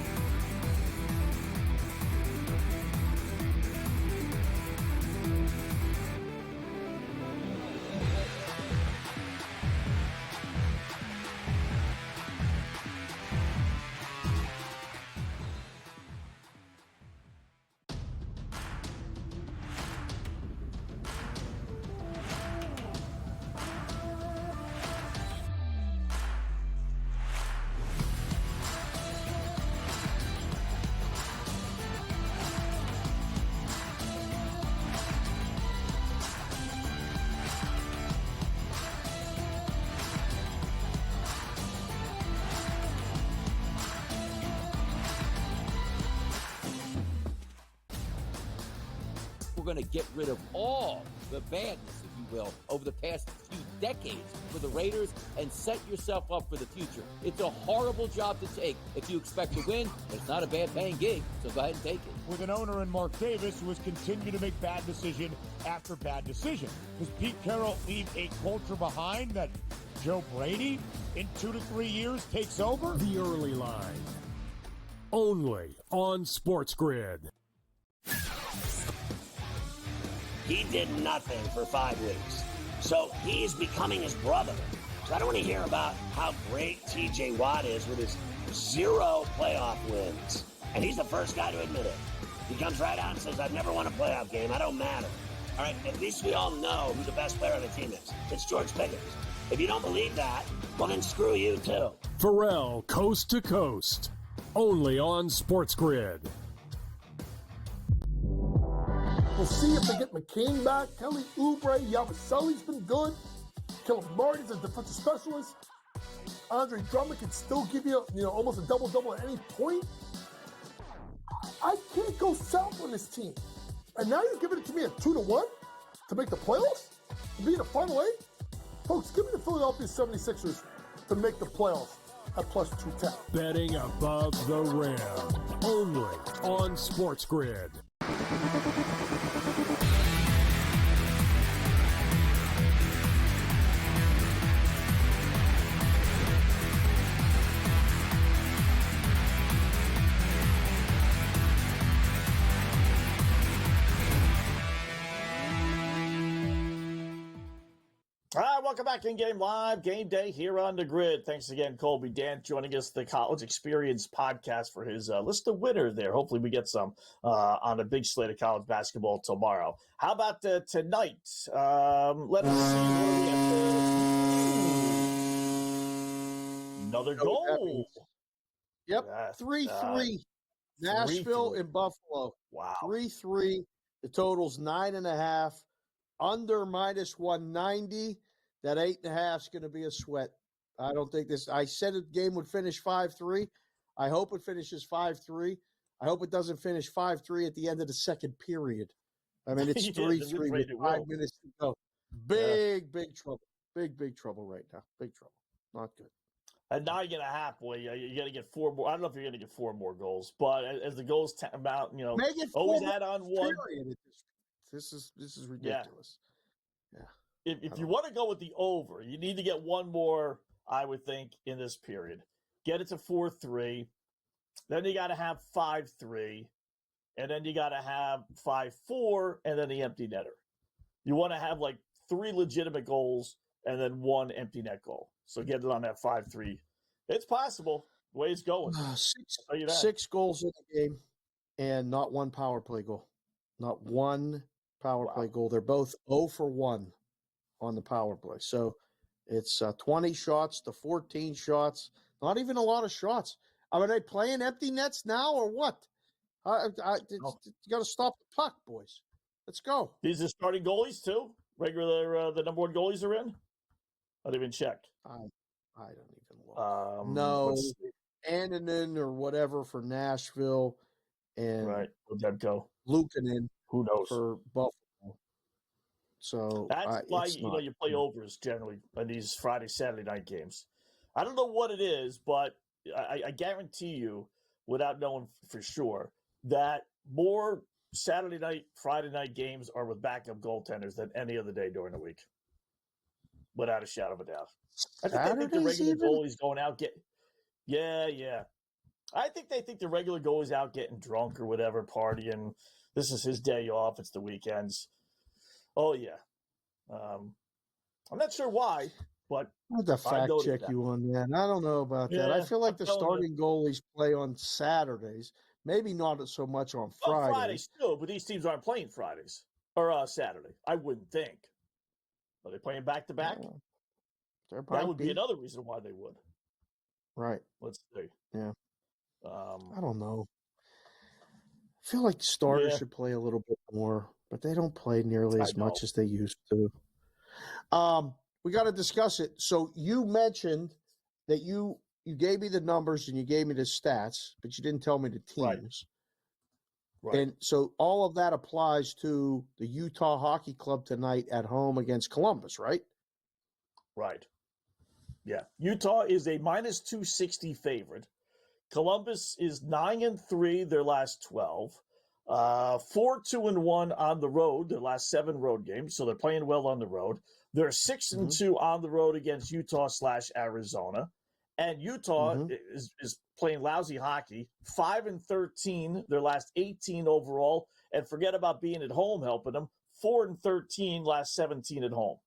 We're going to get rid of all the badness, if you will, over the past few decades for the Raiders and set yourself up for the future. It's a horrible job to take if you expect to win, but it's not a bad paying gig, so go ahead and take it. With an owner in Mark Davis who has continued to make bad decision after bad decision. Does Pete Carroll leave a culture behind that Joe Brady in 2 to 3 years takes over? The Early Line. Only on SportsGrid. He did nothing for 5 weeks. So he's becoming his brother. So I don't want to hear about how great TJ Watt is with his 0 playoff wins. And he's the first guy to admit it. He comes right out and says, I've never won a playoff game. I don't matter. All right, at least we all know who the best player on the team is. It's George Pickens. If you don't believe that, well, then screw you too. Pharrell, Coast to Coast. Only on SportsGrid. We'll see if they get McCain back. Kelly Oubre, Yabusele's been good. Caleb Martin's a defensive specialist. Andre Drummond can still give you, almost a double-double at any point. I can't go south on this team. And now you're giving it to me at 2-1 to make the playoffs? To be in the Final 8? Folks, give me the Philadelphia 76ers to make the playoffs at plus 210. Betting above the rim. Only on SportsGrid. All right, welcome back in Game Live, Game Day here on the Grid. Thanks again, Colby Dant, joining us, the College Experience Podcast, for his list of winners there. Hopefully we get some on a big slate of college basketball tomorrow. How about tonight? Let us see where we have another goal. Yep, 3-3. Nashville 3-3. and Buffalo. Wow. 3-3. The total's 9.5. Under -190. That 8.5 is going to be a sweat. I don't think this. I said the game would finish 5-3. I hope it finishes 5-3. I hope it doesn't finish 5-3 at the end of the second period. I mean, it's 3-3 with 5 minutes to go. Big trouble. Big trouble right now. Big trouble. Not good. At 9.5, boy, you got to get 4 more. I don't know if you're going to get 4 more goals, but as the goals amount, Make it always 4 add on one. This is ridiculous. Yeah. If you want to go with the over, you need to get one more, I would think, in this period. Get it to 4-3. Then you got to have 5-3. And then you got to have 5-4 and then the empty netter. You want to have like 3 legitimate goals and then 1 empty net goal. So get it on that 5-3. It's possible. The way it's going. Six goals in the game and not 1 power play goal. Not 1 power play goal. They're both 0 for 1 on the power play. So it's 20 shots to 14 shots. Not even a lot of shots. Are they playing empty nets now or what? You got to stop the puck, boys. Let's go. These are starting goalies too? Regular, the number 1 goalies are in? I didn't even check. I don't even look. No, Annanen or whatever for Nashville, and right, Demko, Luukkonen. Who knows for Buffalo? So that's why you play overs generally on these Friday, Saturday night games. I don't know what it is, but I guarantee you, without knowing for sure, that more Saturday night, Friday night games are with backup goaltenders than any other day during the week. Without a shadow of a doubt. I think they think the regular goalie's going out Yeah. I think they think the regular goalie's out getting drunk or whatever, partying. This is his day off. It's the weekends. Oh, yeah. I'm not sure why, but I have to fact check you on that. I don't know about that. I feel like the starting goalies play on Saturdays. Maybe not so much on Fridays. Well, Fridays too, but these teams aren't playing Fridays or Saturday. I wouldn't think. Are they playing back to back? That would be another reason why they would. Right. Let's see. Yeah. I don't know. I feel like starters should play a little bit more, but they don't play nearly as much as they used to. We got to discuss it. So you mentioned that you gave me the numbers and you gave me the stats, but you didn't tell me the teams. Right. And so all of that applies to the Utah Hockey Club tonight at home against Columbus, right? Right. Yeah. Utah is a minus 260 favorite. Columbus is 9-3 their last 12. 4-2-1 on the road, their last 7 road games. So they're playing well on the road. They're 6-2 on the road against Utah/Arizona. And Utah is playing lousy hockey, 5-13, their last 18 overall. And forget about being at home helping them, 4-13, last 17 at home.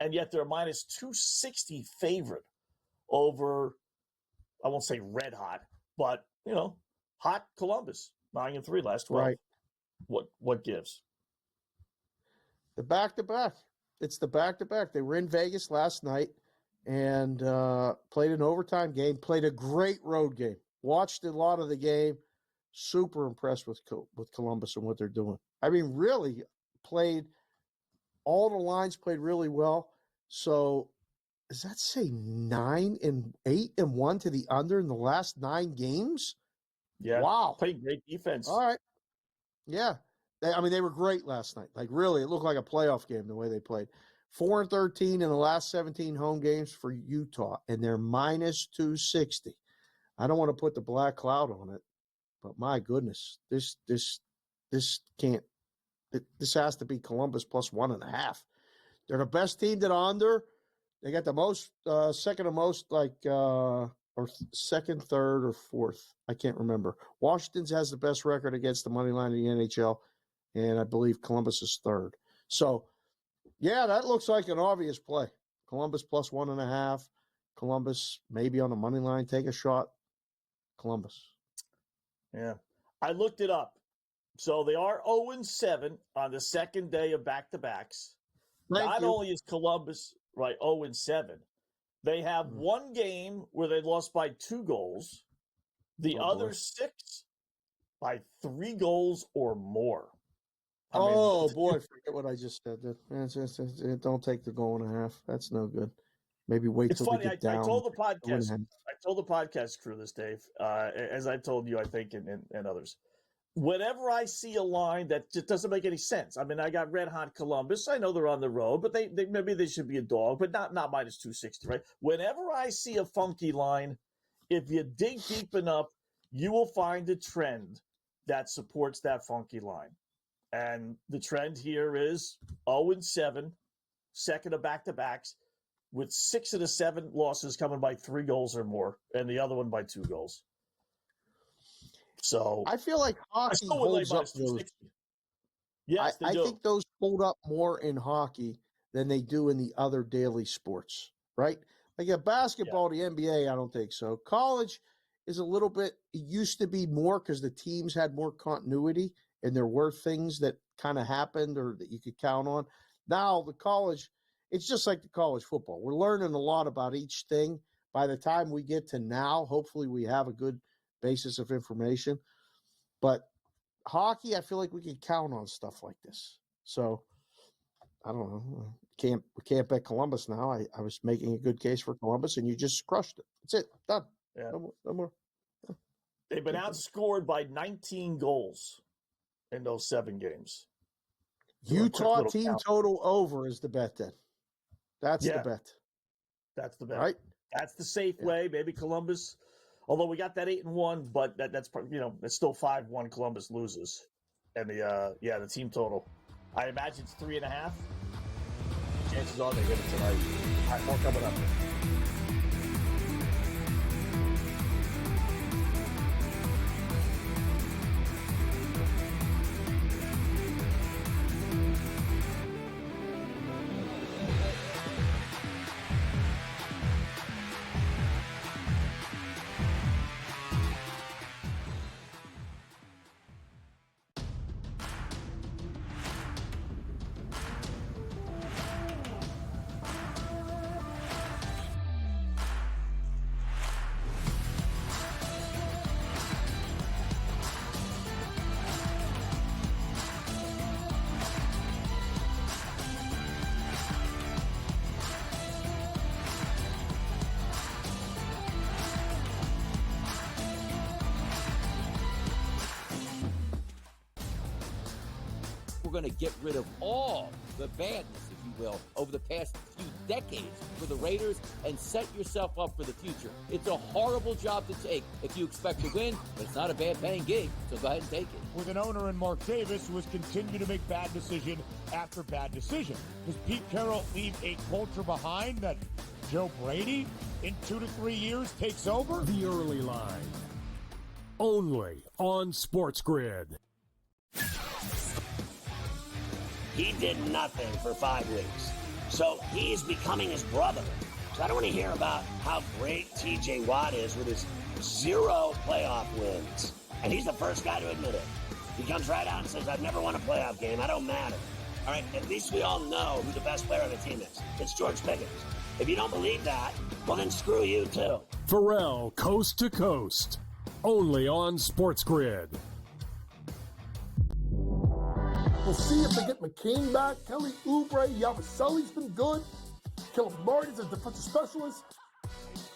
And yet they're minus 260 favorite over, I won't say red hot, but, hot Columbus, 9-3 last 12. Right. What gives? The back-to-back. It's the back-to-back. They were in Vegas last night and played an overtime game, played a great road game. Watched a lot of the game. Super impressed with Columbus and what they're doing. I mean, really played – all the lines played really well. So does that say 9-8-1 to the under in the last 9 games? Yeah. Wow. Played great defense. All right. Yeah. They were great last night. Like, really, it looked like a playoff game the way they played. 4-13 in the last 17 home games for Utah, and they're minus 260. I don't want to put the black cloud on it, but my goodness, this can't. This has to be Columbus plus 1.5. They're the best team to the under. They got the most, second to most, or second, third, or fourth. I can't remember. Washington's has the best record against the money line in the NHL, and I believe Columbus is third. So, yeah, that looks like an obvious play. Columbus plus 1.5. Columbus maybe on the money line, take a shot. Columbus. Yeah. I looked it up. So they are 0-7 on the second day of back-to-backs. Not only is Columbus, 0-7, they have one game where they lost by 2 goals. The other 6 by 3 goals or more. Boy, forget what I just said. Don't take the 1.5. That's no good. Maybe wait till they get down. I told the podcast crew this, Dave, as I told you, I think, and others. Whenever I see a line that just doesn't make any sense, I mean, I got red hot Columbus. I know they're on the road, but they maybe they should be a dog, but not minus 260, right? Whenever I see a funky line, if you dig deep enough, you will find a trend that supports that funky line. And the trend here is 0-7, second of back-to-backs, with 6 of the 7 losses coming by 3 goals or more, and the other one by 2 goals. So I feel like hockey holds up those. Yes, I think those hold up more in hockey than they do in the other daily sports, right? Like basketball, the NBA, I don't think so. College is a little bit, it used to be more because the teams had more continuity and there were things that kind of happened or that you could count on. Now, the college, it's just like the college football. We're learning a lot about each thing. By the time we get to now, hopefully we have a good basis of information. But hockey, I feel like we can count on stuff like this. So, I don't know. We can't bet Columbus now. I was making a good case for Columbus, and you just crushed it. That's it. Done. Yeah. No more. They've been outscored by 19 goals in those 7 games. Utah team total over is the bet then. That's the bet. That's the bet. Right? That's the safe way. Maybe Columbus, although we got that 8-1, but that's it's still 5-1 Columbus loses. And the team total. I imagine it's 3.5. Chances are they hit it tonight. All right, more coming up. We're going to get rid of all the badness, if you will, over the past few decades for the Raiders and set yourself up for the future. It's a horrible job to take if you expect to win, but it's not a bad paying gig, so go ahead and take it. With an owner in Mark Davis who has continued to make bad decision after bad decision. Does Pete Carroll leave a culture behind that Joe Brady in 2 to 3 years takes over? The Early Line. Only on SportsGrid. He did nothing for 5 weeks. So he's becoming his brother. So I don't want to hear about how great TJ Watt is with his 0 playoff wins. And he's the first guy to admit it. He comes right out and says, I've never won a playoff game. I don't matter. All right, at least we all know who the best player on the team is. It's George Pickens. If you don't believe that, well then screw you too. Pharrell, Coast to Coast. Only on SportsGrid. We'll see if they get McCain back. Kelly Oubre, Yabusele's been good. Caleb Martin's a defensive specialist.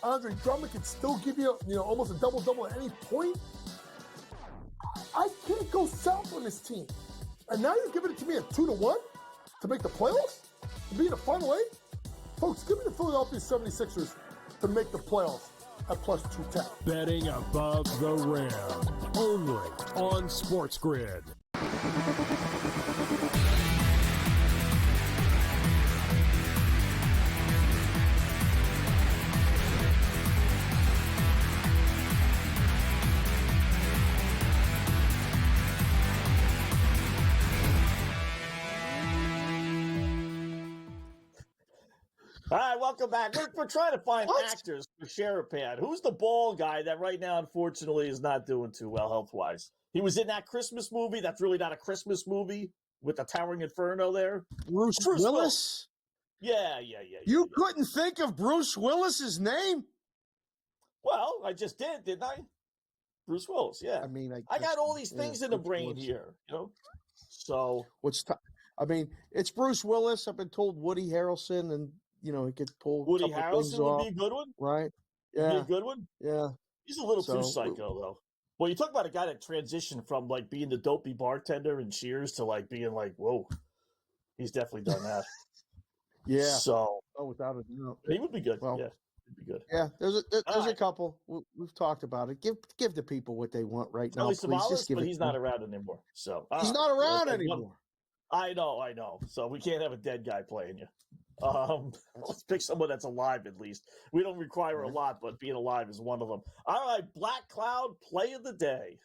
Andre Drummond can still give you, almost a double-double at any point. I can't go south on this team. And now you're giving it to me at 2-1 to make the playoffs? To be in the Final 8? Folks, give me the Philadelphia 76ers to make the playoffs at plus 210. Betting above the rim. Only on SportsGrid. All right, welcome back. We're trying to find actors for Sharapan. Who's the bald guy that right now, unfortunately, is not doing too well health-wise? He was in that Christmas movie. That's really not a Christmas movie with the Towering Inferno there. Bruce Willis? Yeah. You couldn't think of Bruce Willis's name? Well, I just didn't I? Bruce Willis, yeah. I mean, I got all these things in the brain here, So it's Bruce Willis. I've been told Woody Harrelson, and he could pull Woody a couple things Harrelson would off, be a good one, right? Yeah, Yeah, be a good one. Yeah, he's a little too psycho though. Well, you talk about a guy that transitioned from like being the dopey bartender in Cheers to like being like, whoa, he's definitely done that. Yeah. So, without a doubt, he would be good. Well, yeah. It'd be good. Yeah, there's a couple. We've talked about it. Give the people what they want right now, Kelly please. Just Savalas, give but it. he's not around anymore. So He's not around anymore. I know. So we can't have a dead guy playing you. Let's pick someone that's alive at least. We don't require a lot, but being alive is one of them. All right, Black Cloud, play of the day.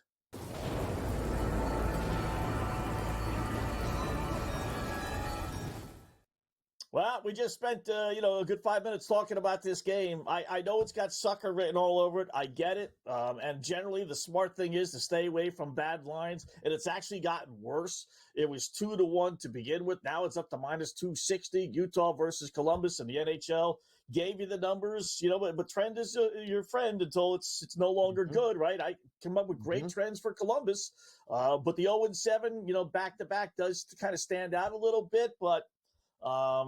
Well, we just spent, a good 5 minutes talking about this game. I know it's got sucker written all over it. I get it. And generally, the smart thing is to stay away from bad lines. And it's actually gotten worse. It was 2-1 to begin with. Now it's up to -260. Utah versus Columbus in the NHL. Gave you the numbers, but trend is your friend until it's no longer good, right? I come up with great trends for Columbus. But the 0-7, back-to-back does kind of stand out a little bit, but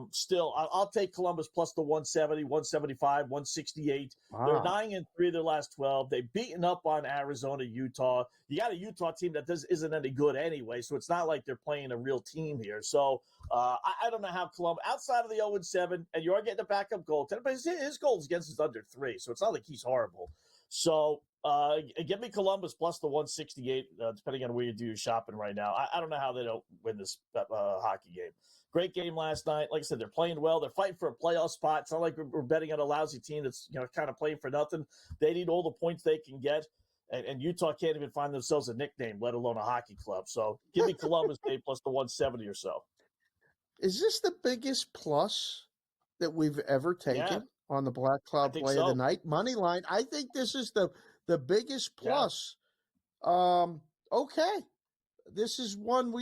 still, I'll take Columbus plus the 170, 175, 168. Wow. They're 9-3 their last 12. They've beaten up on Arizona, Utah. You got a Utah team that isn't any good anyway, so it's not like they're playing a real team here. So I don't know how Columbus, outside of the 0-7, and you are getting a backup goaltender, but his goals against is under 3, so it's not like he's horrible. So give me Columbus plus the 168, depending on where you do your shopping right now. I don't know how they don't win this hockey game. Great game last night. Like I said, they're playing well. They're fighting for a playoff spot. It's not like we're betting on a lousy team that's kind of playing for nothing. They need all the points they can get, and Utah can't even find themselves a nickname, let alone a hockey club. So give me Columbus Day plus the 170 or so. Is this the biggest plus that we've ever taken on the Black Cloud play of the night? Money line. I think this is the biggest plus. Yeah. Okay. This is one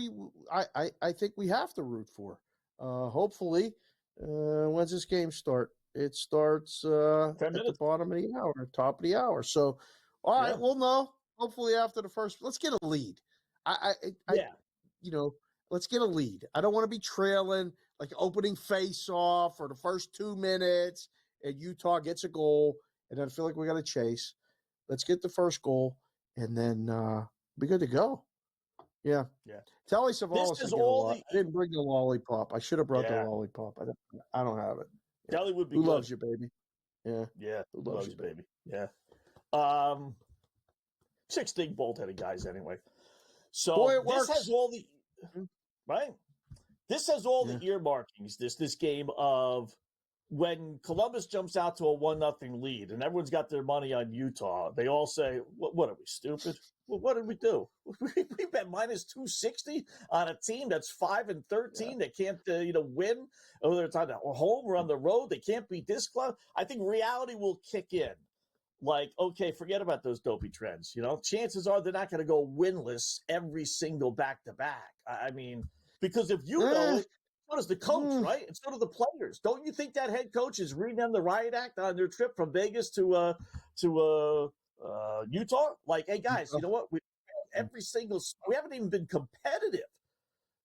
I think we have to root for. Hopefully, when's this game start? It starts at the bottom of the hour, top of the hour. So, all right, we'll know. Hopefully, after the first, let's get a lead. Let's get a lead. I don't want to be trailing like opening face-off or the first 2 minutes, and Utah gets a goal, and then I feel like we got to chase. Let's get the first goal, and then be good to go. Yeah. Telly Savalas I didn't bring the lollipop. I should have brought the lollipop. I don't have it. Telly would be Who good. loves you, baby? Yeah. Yeah. Who loves you, baby? Yeah. 16 bolt-headed guys anyway. So boy, it this works. has all the right. This has all the earmarkings. This game of when Columbus jumps out to a 1-0 lead and everyone's got their money on Utah, they all say, what are we, stupid? Well, what did we do? We bet -260 on a team that's 5-13 that can't, win, whether it's on home or on the road. They can't beat this club. I think reality will kick in. Like, okay, forget about those dopey trends. Chances are they're not going to go winless every single back-to-back. I mean, because if you know it, so does the coach, right? And so do the players. Don't you think that head coach is reading them the riot act on their trip from Vegas to Utah? Like, hey guys, you know what? We haven't even been competitive.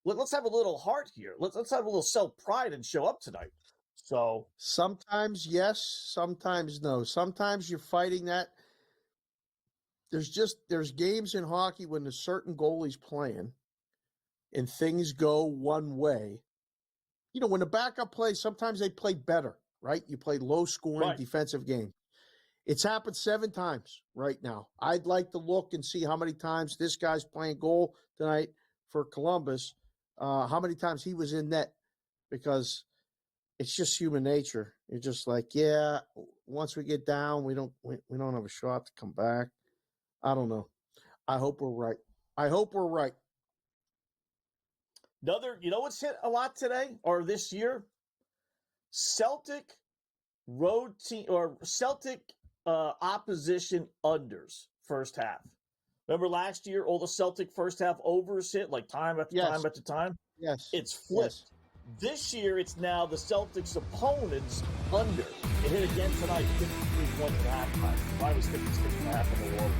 Let's have a little heart here. Let's have a little self-pride and show up tonight. So sometimes yes, sometimes no. Sometimes you're fighting that. There's games in hockey when a certain goalie's playing and things go one way. When the backup plays, sometimes they play better, right? You play low-scoring defensive game. It's happened 7 times right now. I'd like to look and see how many times this guy's playing goal tonight for Columbus, how many times he was in net, because it's just human nature. You're just like, once we get down, we don't have a shot to come back. I don't know. I hope we're right. Another, what's hit a lot today or this year? Celtic road team or Celtic opposition unders first half. Remember last year, all the Celtic first half overs hit like time after time after time? Yes. It's flipped. This year, it's now the Celtics' opponents under. It hit again tonight, 53 points at halftime. Why was 56.5 in the world?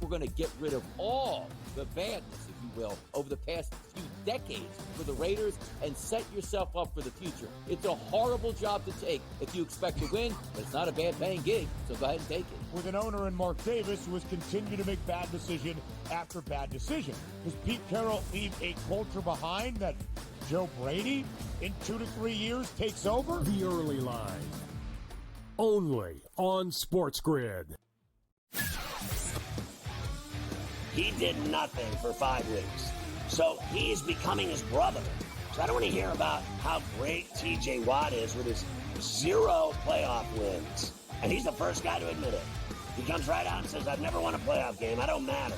We're going to get rid of all the badness, if you will, over the past few decades for the Raiders and set yourself up for the future. It's a horrible job to take if you expect to win, but it's not a bad paying gig, so go ahead and take it. With an owner in Mark Davis who has continued to make bad decision after bad decision. Does Pete Carroll leave a culture behind that Joe Brady in 2 to 3 years takes over? The Early Line. Only on SportsGrid. He did nothing for 5 weeks. So he's becoming his brother. So I don't want to hear about how great T.J. Watt is with his 0 playoff wins. And he's the first guy to admit it. He comes right out and says, I've never won a playoff game. I don't matter.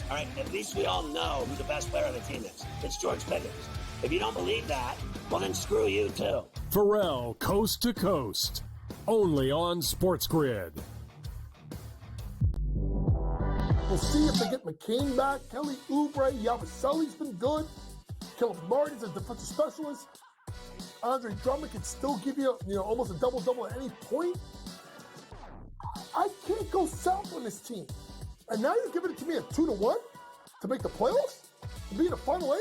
All right, at least we all know who the best player on the team is. It's George Pickens. If you don't believe that, well, then screw you, too. Pharrell, Coast to Coast. Only on SportsGrid. We'll see if they get McCain back. Kelly Oubre, Yabusele's been good. Caleb Martin's a defensive specialist. Andre Drummond can still give you, almost a double-double at any point. I can't go south on this team. And now you're giving it to me at 2-1 to make the playoffs? To be in the Final 8?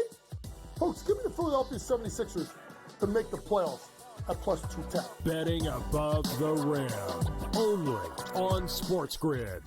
Folks, give me the Philadelphia 76ers to make the playoffs at plus 210. Betting above the rim. Only on SportsGrid.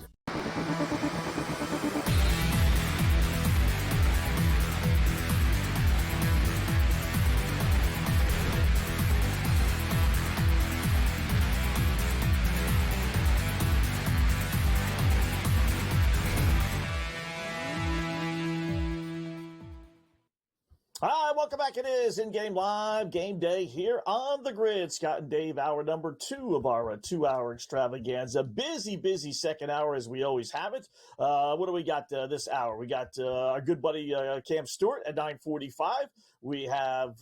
Hi, welcome back. It is In-Game Live, Game Day here on the grid. Scott and Dave, hour number 2 of our 2-hour extravaganza. Busy second hour as we always have it. What do we got this hour? We got our good buddy Cam Stewart at 9:45. We have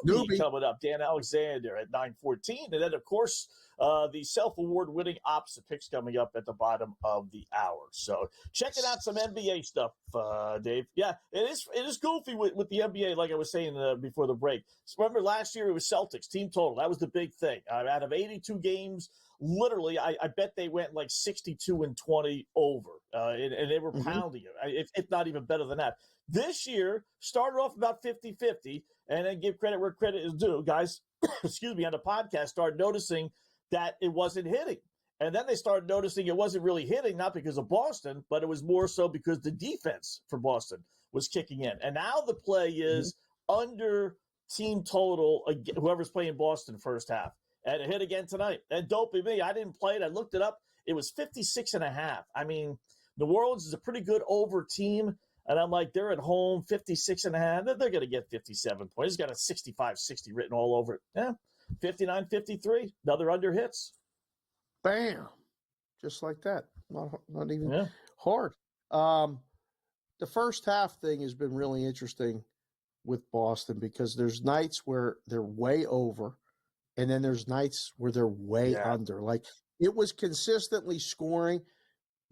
newbie coming up, Dan Alexander at 9:14. And then, of course, the self-award winning opposite picks coming up at the bottom of the hour. So checking out some NBA stuff, Dave. Yeah, it is goofy with the NBA, like I was saying before the break. So remember last year it was Celtics, team total. That was the big thing. Out of 82 games, literally, I bet they went like 62-20 over. And they were pounding it, if not even better than that. This year started off about 50-50, and then give credit where credit is due. Guys, excuse me, on the podcast started noticing that it wasn't hitting. And then they started noticing it wasn't really hitting, not because of Boston, but it was more so because the defense for Boston was kicking in. And now the play is under team total, whoever's playing Boston first half. And it hit again tonight. And don't be me, I didn't play it. I looked it up. It was 56.5. I mean, New Orleans is a pretty good over team. And I'm like, they're at home, 56.5. They're going to get 57 points. It's got a 65-60 written all over it. Yeah, 59-53. Another under hits. Bam. Just like that. Not even hard. The first half thing has been really interesting with Boston because there's nights where they're way over, and then there's nights where they're way under. Like, it was consistently scoring.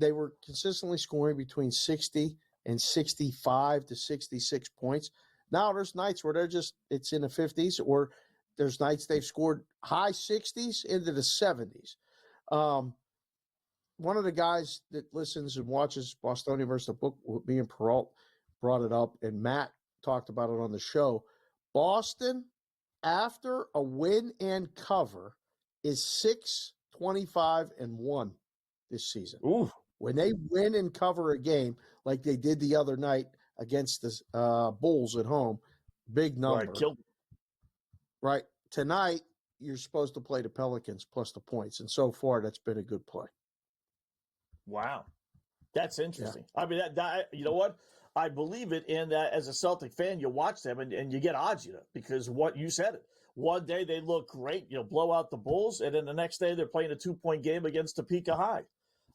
They were consistently scoring between 60 and 65 to 66 points. Now there's nights where it's in the 50s, or there's nights they've scored high 60s into the 70s. One of the guys that listens and watches Bostonian versus the book, me and Peralt brought it up, and Matt talked about it on the show. Boston, after a win and cover, is 6-25-1 this season. Ooh. When they win and cover a game like they did the other night against the Bulls at home, big number. Right. Tonight, you're supposed to play the Pelicans plus the points, and so far that's been a good play. Wow. That's interesting. Yeah. I mean, that you know what? I believe it in that as a Celtic fan, you watch them and you get odds, because what you said it. One day they look great, blow out the Bulls, and then the next day they're playing a 2-point game against Topeka High.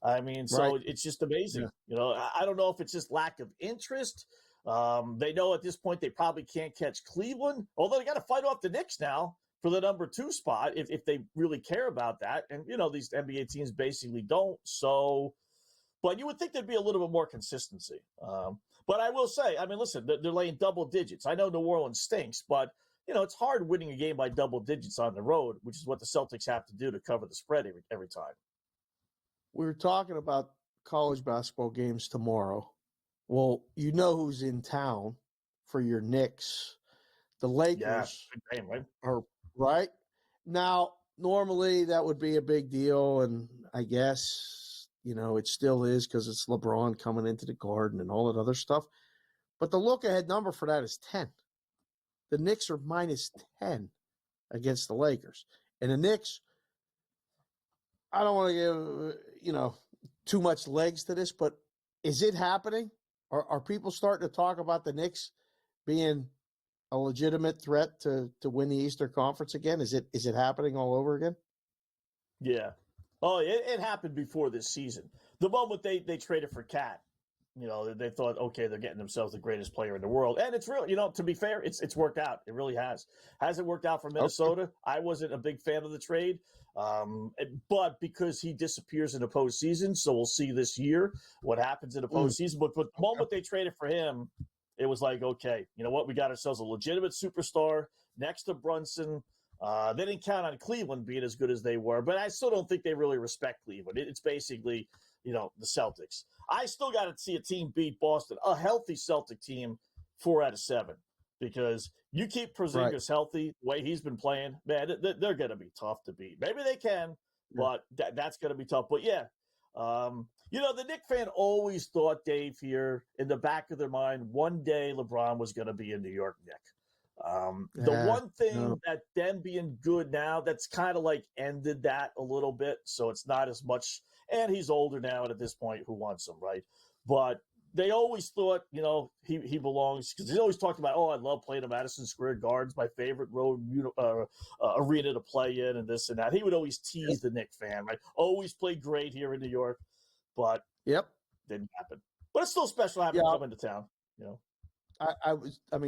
I mean, so it's just amazing. Yeah. I don't know if it's just lack of interest. They know at this point they probably can't catch Cleveland, although they got to fight off the Knicks now for the number 2 spot if they really care about that. And, these NBA teams basically don't. So, but you would think there'd be a little bit more consistency. But I will say, I mean, listen, they're laying double digits. I know New Orleans stinks, but, it's hard winning a game by double digits on the road, which is what the Celtics have to do to cover the spread every time. We were talking about college basketball games tomorrow. Well, you know who's in town for your Knicks. The Lakers good game, right? are right. Now, normally that would be a big deal, and I guess, it still is because it's LeBron coming into the Garden and all that other stuff. But the look-ahead number for that is 10. The Knicks are minus 10 against the Lakers. And the Knicks, I don't want to give, too much legs to this, but is it happening? Are people starting to talk about the Knicks being a legitimate threat to win the Eastern Conference again? Is it happening all over again? Yeah. Oh, it happened before this season. The moment they traded for Cat, they thought, okay, they're getting themselves the greatest player in the world. And it's real, to be fair, it's worked out. It really has. Has it worked out for Minnesota? Okay. I wasn't a big fan of the trade, but because he disappears in the postseason, so we'll see this year what happens in the postseason. But the moment they traded for him, it was like, okay, you know what? We got ourselves a legitimate superstar next to Brunson. They didn't count on Cleveland being as good as they were, but I still don't think they really respect Cleveland. It's basically, the Celtics. I still got to see a team beat Boston, a healthy Celtic team, 4 out of 7, because you keep Porzingis healthy the way he's been playing, man, they're going to be tough to beat. Maybe they can, but that's going to be tough. But yeah, the Knick fan always thought, Dave, here in the back of their mind, one day LeBron was going to be a New York Knick. The one thing that them being good now, that's kind of like ended that a little bit. So it's not as much, and he's older now, and at this point, who wants him, right? But they always thought, he belongs, because he always talked about, I love playing at Madison Square Garden's my favorite road arena to play in, and this and that. He would always tease the Knick fan, right? Always played great here in New York, but didn't happen. But it's still special having him come into town,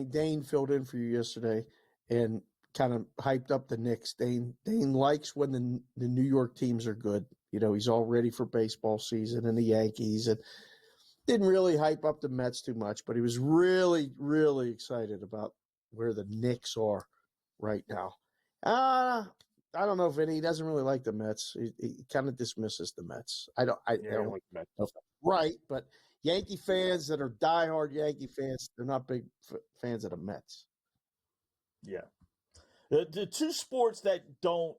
Dane filled in for you yesterday and kind of hyped up the Knicks. Dane likes when the New York teams are good. He's all ready for baseball season and the Yankees, and didn't really hype up the Mets too much, but he was really, really excited about where the Knicks are right now. I don't know if he doesn't really like the Mets. He kind of dismisses the Mets. I don't like the Mets. Right, but Yankee fans that are diehard Yankee fans, they're not big fans of the Mets. Yeah. The two sports that don't,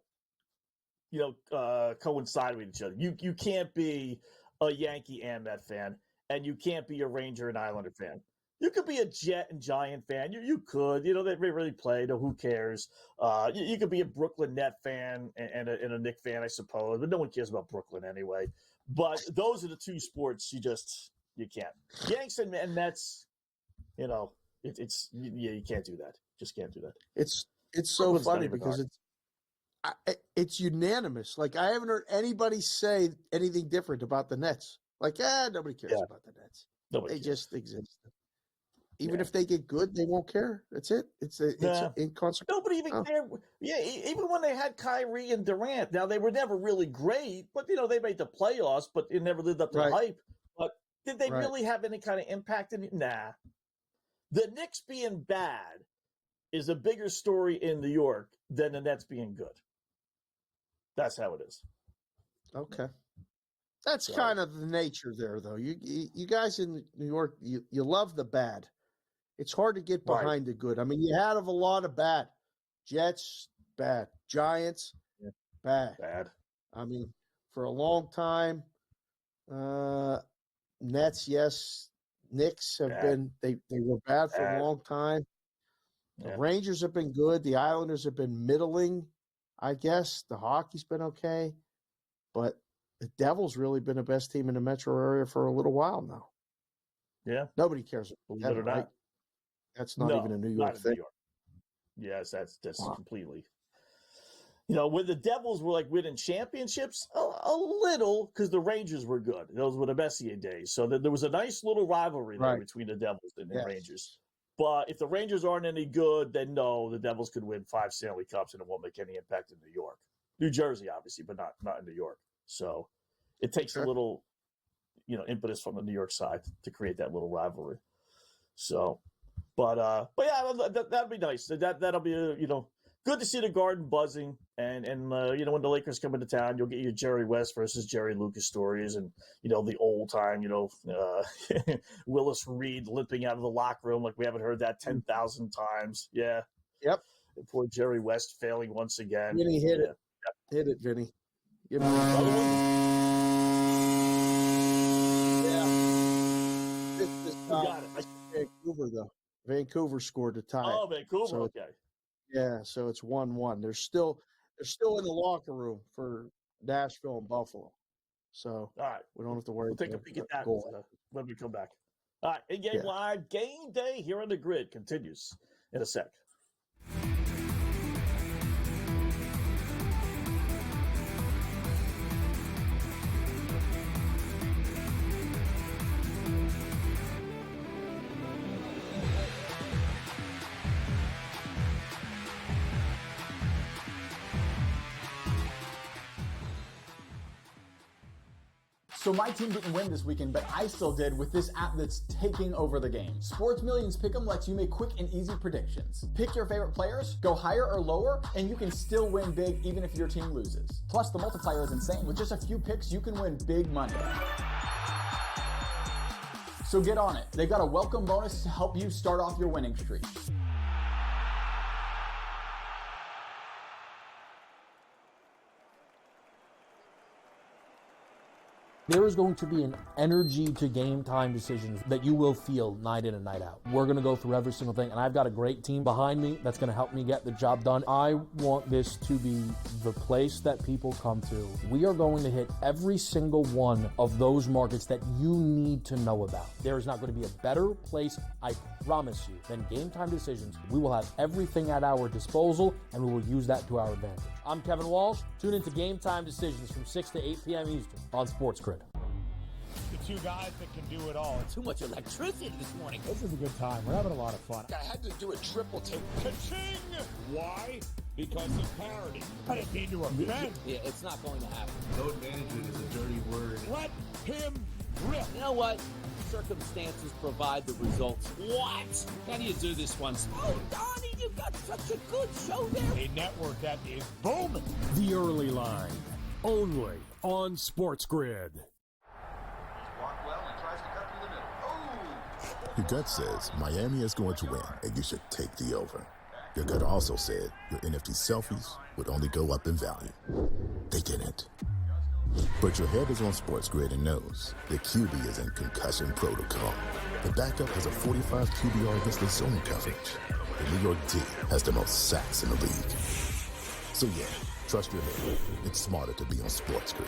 coincide with each other. You can't be a Yankee and Met fan, and you can't be a Ranger and Islander fan. You could be a Jet and Giant fan. You could. They really play. Who cares? You could be a Brooklyn Net fan and a Knick fan, I suppose. But no one cares about Brooklyn anyway. But those are the two sports you can't. Yanks and Mets, you can't do that. Just can't do that. It's so funny because it's unanimous. Like, I haven't heard anybody say anything different about the Nets. Like, nobody cares about the Nets. They just exist. Even if they get good, they won't care. That's it. It's inconsequential. Nobody even cared. Yeah, even when they had Kyrie and Durant. Now, they were never really great, but, they made the playoffs, but it never lived up to the hype. But did they really have any kind of impact in it? Nah. The Knicks being bad is a bigger story in New York than the Nets being good. That's how it is. Okay. That's kind of the nature there, though. You guys in New York, you love the bad. It's hard to get behind the good. You had a lot of bad. Jets, bad. Giants, bad. For a long time, Nets, yes. Knicks have been they were bad for a long time. The Rangers have been good. The Islanders have been middling, I guess. The hockey's been okay. But the Devils really been the best team in the metro area for a little while now. Yeah. Nobody cares about that, right? That's not even a New York thing. New York. Yes, that's completely. When the Devils were winning championships, a little, because the Rangers were good. Those were the Messier days. So there was a nice little rivalry there between the Devils and the Rangers. But if the Rangers aren't any good, then no, the Devils could win 5 Stanley Cups and it won't make any impact in New York. New Jersey, obviously, but not in New York. So it takes a little, impetus from the New York side to create that little rivalry. So, but yeah, that'll be nice. That'll be, good to see the Garden buzzing. And you know, when the Lakers come into town, you'll get your Jerry West versus Jerry Lucas stories, and you know, the old time, you know, Willis Reed limping out of the locker room like we haven't heard that 10,000 times. Yeah. Yep. And poor Jerry West failing once again. Vinny hit yeah. it. Hit it, Vinny. Give me another one. Yeah. This got it. Vancouver though. Vancouver scored to tie. Oh, Vancouver. So, okay. Yeah, so it's 1-1. They're still in the locker room for Nashville and Buffalo. So all right, we don't have to worry. We'll take a peek at that when we come back. All right, in-game Yeah. live game day here on the grid continues in a sec. So my team didn't win this weekend, but I still did with this app that's taking over the game. Sports Millions Pick'em lets you make quick and easy predictions. Pick your favorite players, go higher or lower, and you can still win big even if your team loses. Plus, the multiplier is insane. With just a few picks, you can win big money. So get on it. They've got a welcome bonus to help you start off your winning streak. There is going to be an energy to game time decisions that you will feel night in and night out. We're going to go through every single thing, and I've got a great team behind me that's going to help me get the job done. I want this to be the place that people come to. We are going to hit every single one of those markets that you need to know about. There is not going to be a better place, I promise you, than Game Time Decisions. We will have everything at our disposal, and we will use that to our advantage. I'm Kevin Walsh. Tune into Game Time Decisions from 6 to 8 p.m. Eastern on SportsGrid. The two guys that can do it all. Too much electricity this morning. This is a good time. We're having a lot of fun. I had to do a triple take. Ka-ching! Why? Because of parity. I didn't mean to offend. Yeah, it's not going to happen. Load management is a dirty word. Let him rip. You know what? Circumstances provide the results. What? How do you do this one? Oh, Donnie, you've got such a good show there. A network that is booming. The Early Line, only on SportsGrid. Your gut says Miami is going to win, and you should take the over. Your gut also said your NFT selfies would only go up in value. They didn't. But your head is on SportsGrid and knows the QB is in concussion protocol. The backup has a 45 QBR against the zone coverage. The New York D has the most sacks in the league. So yeah, trust your head. It's smarter to be on SportsGrid.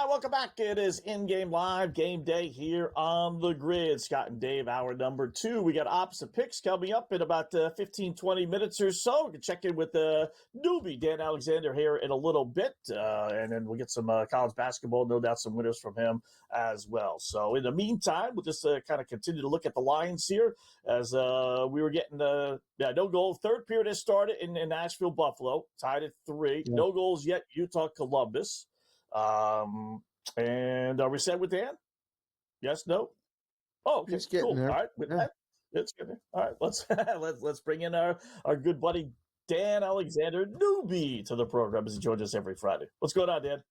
Welcome back. It is in-game live game day here on the grid. Scott and Dave, hour number 2. We got opposite picks coming up in about 15, 20 minutes or so. We can check in with the newbie, Dan Alexander, here in a little bit. And then we'll get some college basketball, no doubt some winners from him as well. So in the meantime, we'll just kind of continue to look at the lines here as we were getting no goal. Third period has started in Nashville, Buffalo, tied at 3. Yeah. No goals yet, Utah, Columbus. And are we set with Dan? Yes, no? Oh, okay, cool. There. All right, with that, it's good. All right, let's bring in our good buddy Dan Alexander, newbie to the program, as he joins us every Friday. What's going on, Dan?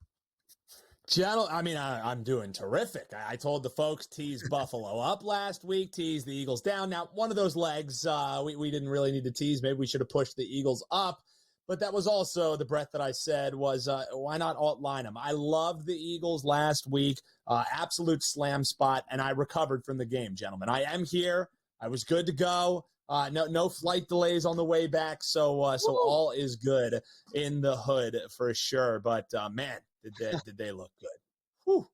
I'm doing terrific. I told the folks tease Buffalo up last week, tease the Eagles down. Now, one of those legs we didn't really need to tease. Maybe we should have pushed the Eagles up. but that was also the breath that I said was, why not outline them? I loved the Eagles last week, absolute slam spot, and I recovered from the game, gentlemen. I am here. I was good to go. No flight delays on the way back, so all is good in the hood for sure. But man, did they look good? Whew.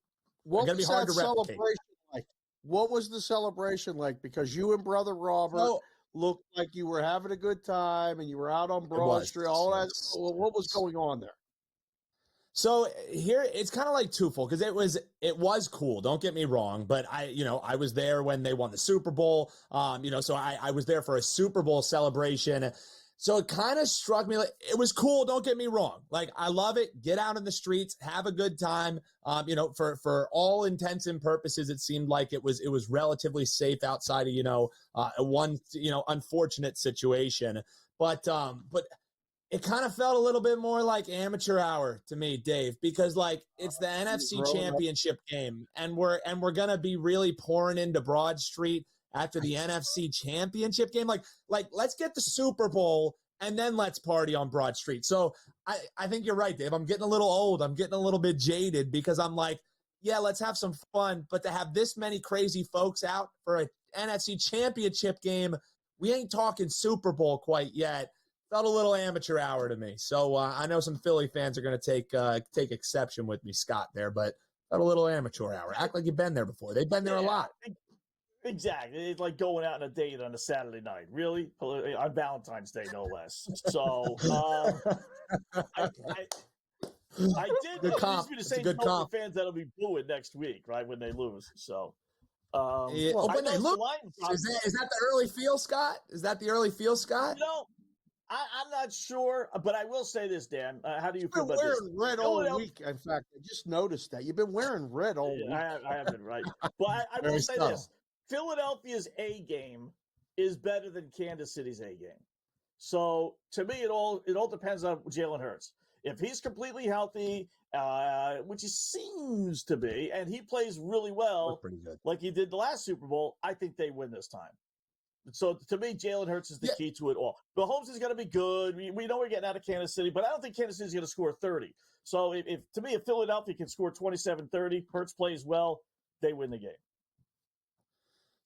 What Gonna be was hard that to replicate. celebration like? What was the celebration like? Because you and Brother Robert looked like you were having a good time and you were out on Broad Street. All that. What was going on there? So here it's kind of like twofold because it was cool. Don't get me wrong, but I was there when they won the Super Bowl. So I was there for a Super Bowl celebration. So it kind of struck me like it was cool. Don't get me wrong. Like I love it. Get out in the streets, have a good time. For all intents and purposes, it seemed like it was relatively safe outside of one unfortunate situation. But it kind of felt a little bit more like amateur hour to me, Dave, because like it's the NFC Championship game, and we're gonna be really pouring into Broad Street after the NFC Championship game. Like let's get the Super Bowl and then let's party on Broad Street. So I think you're right, Dave. I'm getting a little old. I'm getting a little bit jaded because I'm like, yeah, let's have some fun, but to have this many crazy folks out for an NFC Championship game, we ain't talking Super Bowl quite yet. Felt a little amateur hour to me. So I know some Philly fans are going to take exception with me, Scott, there, but felt a little amateur hour. Act like you've been there before. They've been there a lot. Exactly. It's like going out on a date on a Saturday night. Really? On Valentine's Day, no less. So I did. It needs to be the same total fans that'll be booing next week, right, when they lose. So when they lose, is that the early feel, Scott? Is that the early feel, Scott? I'm not sure, but I will say this, Dan. How do you feel about this? You've been wearing red all week. In fact, I just noticed that. You've been wearing red all week. I have been, right. But I will say this. Philadelphia's A game is better than Kansas City's A game. So, to me, it all depends on Jalen Hurts. If he's completely healthy, which he seems to be, and he plays really well like he did the last Super Bowl, I think they win this time. So, to me, Jalen Hurts is the key to it all. Mahomes is going to be good. We know we're getting out of Kansas City, but I don't think Kansas City is going to score 30. So, if Philadelphia can score 27-30, Hurts plays well, they win the game.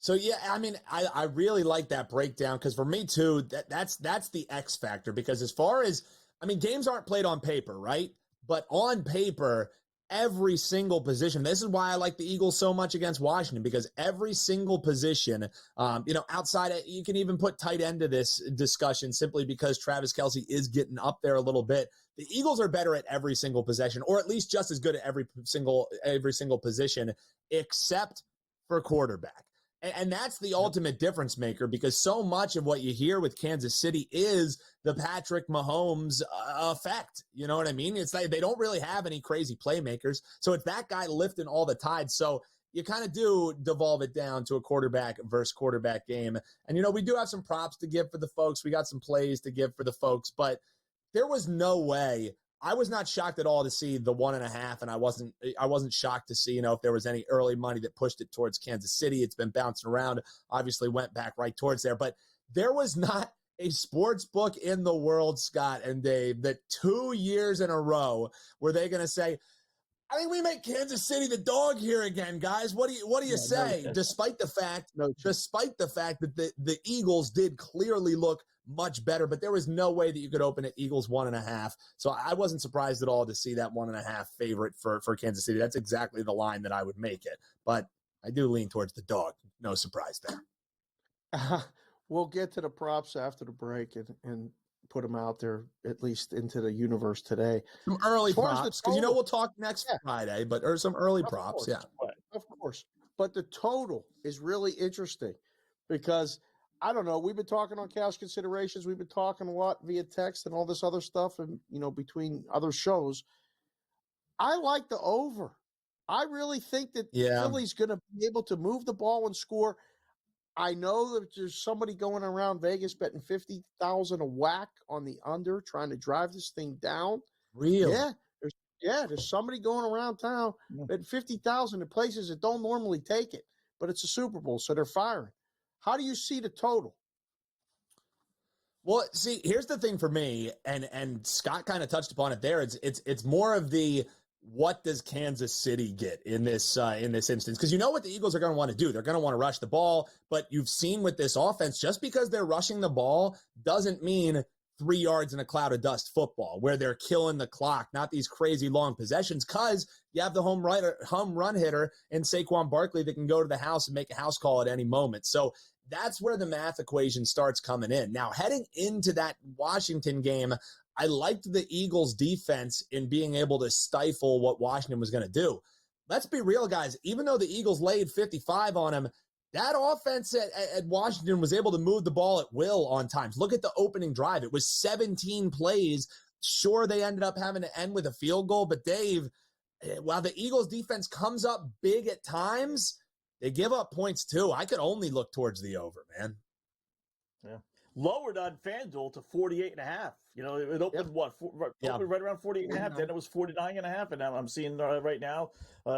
So, yeah, I mean, I really like that breakdown because for me, too, that's the X factor because as far as, I mean, games aren't played on paper, right? But on paper, every single position. This is why I like the Eagles so much against Washington because every single position, outside of, you can even put tight end to this discussion simply because Travis Kelce is getting up there a little bit. The Eagles are better at every single possession, or at least just as good at every single position, except for quarterback. And that's the ultimate difference maker because so much of what you hear with Kansas City is the Patrick Mahomes effect. You know what I mean? It's like they don't really have any crazy playmakers. So it's that guy lifting all the tides. So you kind of do devolve it down to a quarterback versus quarterback game. And, we do have some props to give for the folks. We got some plays to give for the folks. But there was no way. I was not shocked at all to see the 1.5, and I wasn't shocked to see, if there was any early money that pushed it towards Kansas City. It's been bouncing around, obviously went back right towards there, but there was not a sports book in the world, Scott and Dave, that 2 years in a row were they going to say, I think we make Kansas City the dog here again, guys. What do you say? Despite the fact that the Eagles did clearly look much better, but there was no way that you could open it Eagles 1.5. So I wasn't surprised at all to see that 1.5 favorite for Kansas City. That's exactly the line that I would make it. But I do lean towards the dog. No surprise there. We'll get to the props after the break and put them out there, at least into the universe today. Some early props, because we'll talk next Friday, or some early props, Of course. But the total is really interesting because I don't know. We've been talking on cash considerations. We've been talking a lot via text and all this other stuff, and between other shows. I like the over. I really think that Philly's going to be able to move the ball and score. I know that there's somebody going around Vegas betting 50,000 a whack on the under, trying to drive this thing down. Really? Yeah. There's somebody going around town betting 50,000 in places that don't normally take it, but it's a Super Bowl, so they're firing. How do you see the total? Well, see, here's the thing for me, and Scott kind of touched upon it there. It's more of the what does Kansas City get in this instance? Because you know what the Eagles are going to want to do. They're going to want to rush the ball, but you've seen with this offense, just because they're rushing the ball doesn't mean 3 yards in a cloud of dust football where they're killing the clock, not these crazy long possessions, because you have the home run hitter in Saquon Barkley that can go to the house and make a house call at any moment. So that's where the math equation starts coming in. Now, heading into that Washington game, I liked the Eagles' defense in being able to stifle what Washington was going to do. Let's be real, guys. Even though the Eagles laid 55 on them, that offense at Washington was able to move the ball at will on times. Look at the opening drive. It was 17 plays. Sure, they ended up having to end with a field goal, but Dave, while the Eagles' defense comes up big at times, they give up points too. I could only look towards the over, man. Yeah. Lowered on FanDuel to 48.5. You know, it opened opened right around 48.5. Then it was 49.5, and now I'm seeing right now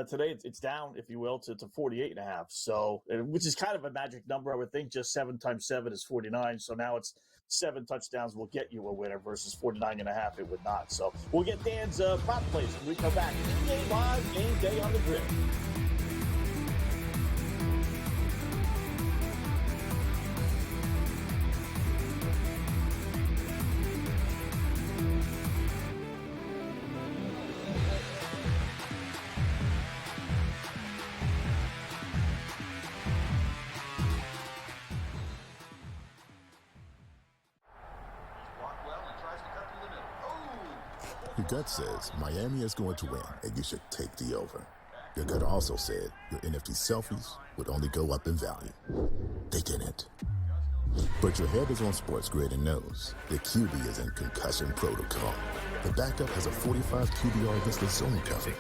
today it's down, if you will, to 48.5. So, which is kind of a magic number, I would think. Just 7 times 7 is 49. So now it's 7 touchdowns will get you a winner versus 49.5. It would not. So we'll get Dan's prop plays when we come back. Game live, game day on the grid. Your gut says Miami is going to win, and you should take the over. Your gut also said your NFT selfies would only go up in value. They didn't. But your head is on SportsGrid and knows the QB is in concussion protocol. The backup has a 45 QBR against the zone coverage.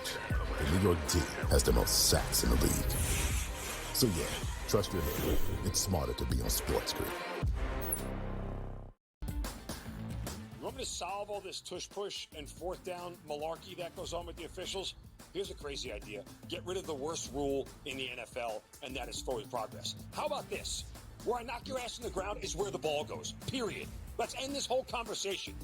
The New York D has the most sacks in the league. So yeah, trust your head. It's smarter to be on SportsGrid. You want me to solve all this tush-push and fourth down malarkey that goes on with the officials? Here's a crazy idea. Get rid of the worst rule in the NFL, and that is forward progress. How about this? Where I knock your ass in the ground is where the ball goes, period. Let's end this whole conversation.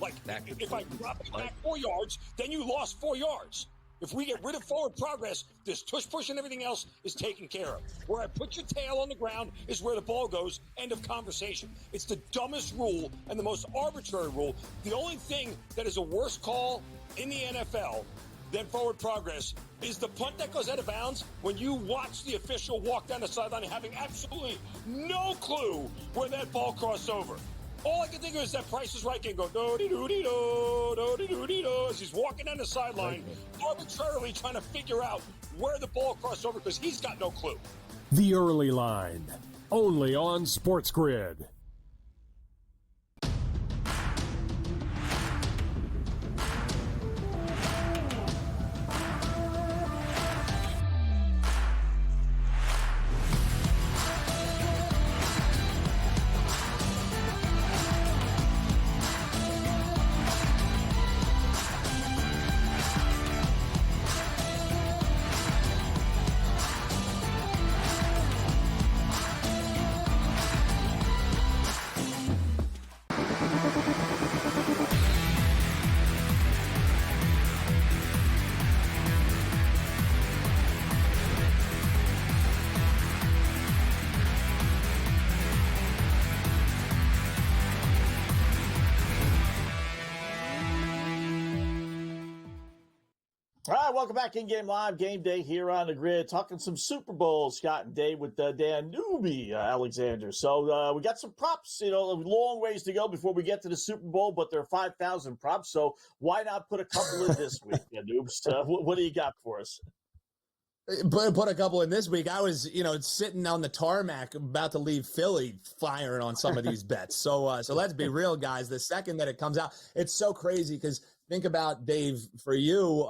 Like, if I drop it back 4 yards, then you lost 4 yards. If we get rid of forward progress, this tush-push and everything else is taken care of. Where I put your tail on the ground is where the ball goes, end of conversation. It's the dumbest rule and the most arbitrary rule. The only thing that is a worse call in the NFL than forward progress is the punt that goes out of bounds when you watch the official walk down the sideline having absolutely no clue where that ball crossed over. All I can think of is that Price is Right can go do-de-do-de-do, do-de-do-de-do, as he's walking down the sideline, arbitrarily trying to figure out where the ball crossed over because he's got no clue. The Early Line, only on SportsGrid. All right, welcome back in-game live, game day here on the grid, talking some Super Bowl, Scott and Dave with Dan Newby, Alexander. So we got some props, a long ways to go before we get to the Super Bowl, but there are 5,000 props, so why not put a couple in this week, Noobs? What do you got for us? Put a couple in this week. I was, sitting on the tarmac about to leave Philly firing on some of these bets. So let's be real, guys. The second that it comes out, it's so crazy because think about, Dave, for you,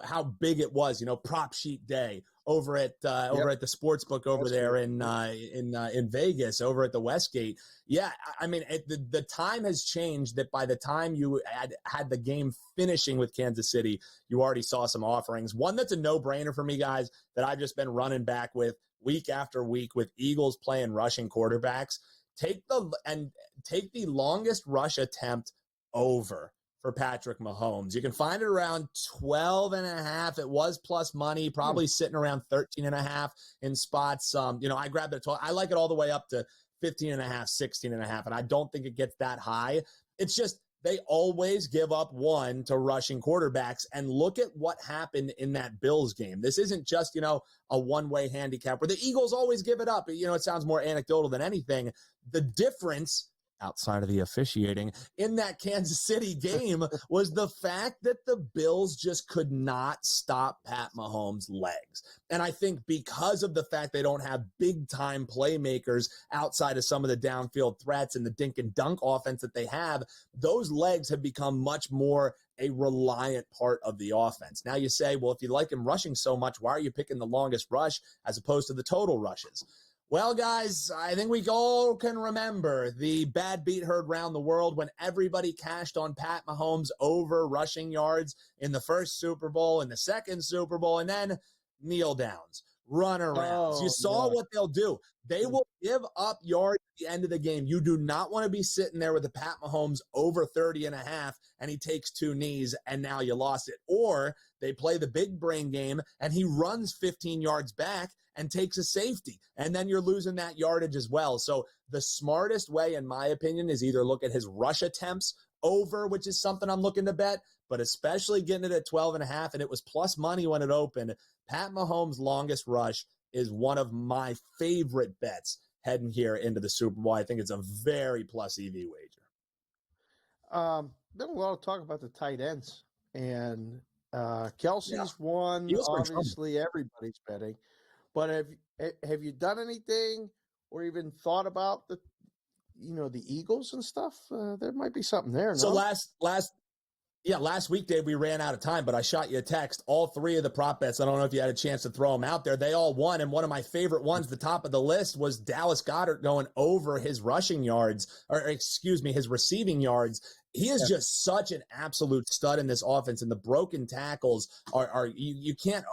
how big it was, prop sheet day over at the sports book over there in Vegas, over at the Westgate. Yeah, I mean, the time has changed that by the time you had the game finishing with Kansas City, you already saw some offerings. One that's a no-brainer for me, guys, that I've just been running back with week after week with Eagles playing rushing quarterbacks. take the longest rush attempt over for Patrick Mahomes. You can find it around 12.5. It was plus money, probably sitting around 13.5 in spots. I grabbed it at 12. I like it all the way up to 15.5, 16.5, and I don't think it gets that high. It's just they always give up one to rushing quarterbacks, and look at what happened in that Bills game. This isn't just, a one-way handicap where the Eagles always give it up. It sounds more anecdotal than anything. The difference outside of the officiating in that Kansas City game was the fact that the Bills just could not stop Pat Mahomes' legs. And I think because of the fact they don't have big-time playmakers outside of some of the downfield threats and the dink and dunk offense that they have, those legs have become much more a reliant part of the offense. Now you say, well, if you like him rushing so much, why are you picking the longest rush as opposed to the total rushes? Well, guys, I think we all can remember the bad beat heard around the world when everybody cashed on Pat Mahomes over rushing yards in the first Super Bowl, in the second Super Bowl, and then kneel downs, run arounds. You saw what they'll do. They will give up yards at the end of the game. You do not want to be sitting there with a Pat Mahomes over 30.5 and he takes two knees and now you lost it. Or they play the big brain game and he runs 15 yards back and takes a safety, and then you're losing that yardage as well. So the smartest way, in my opinion, is either look at his rush attempts over, which is something I'm looking to bet, but especially getting it at 12.5, and it was plus money when it opened. Pat Mahomes' longest rush is one of my favorite bets heading here into the Super Bowl. I think it's a very plus EV wager. Been a lot of talk about the tight ends, and Kelsey's one. Obviously, everybody's betting. But have you done anything or even thought about the Eagles and stuff? There might be something there. So last week, Dave, we ran out of time, but I shot you a text. All three of the prop bets, I don't know if you had a chance to throw them out there. They all won, and one of my favorite ones, the top of the list, was Dallas Goedert going over his rushing yards, his receiving yards. He is just such an absolute stud in this offense, and the broken tackles are you can't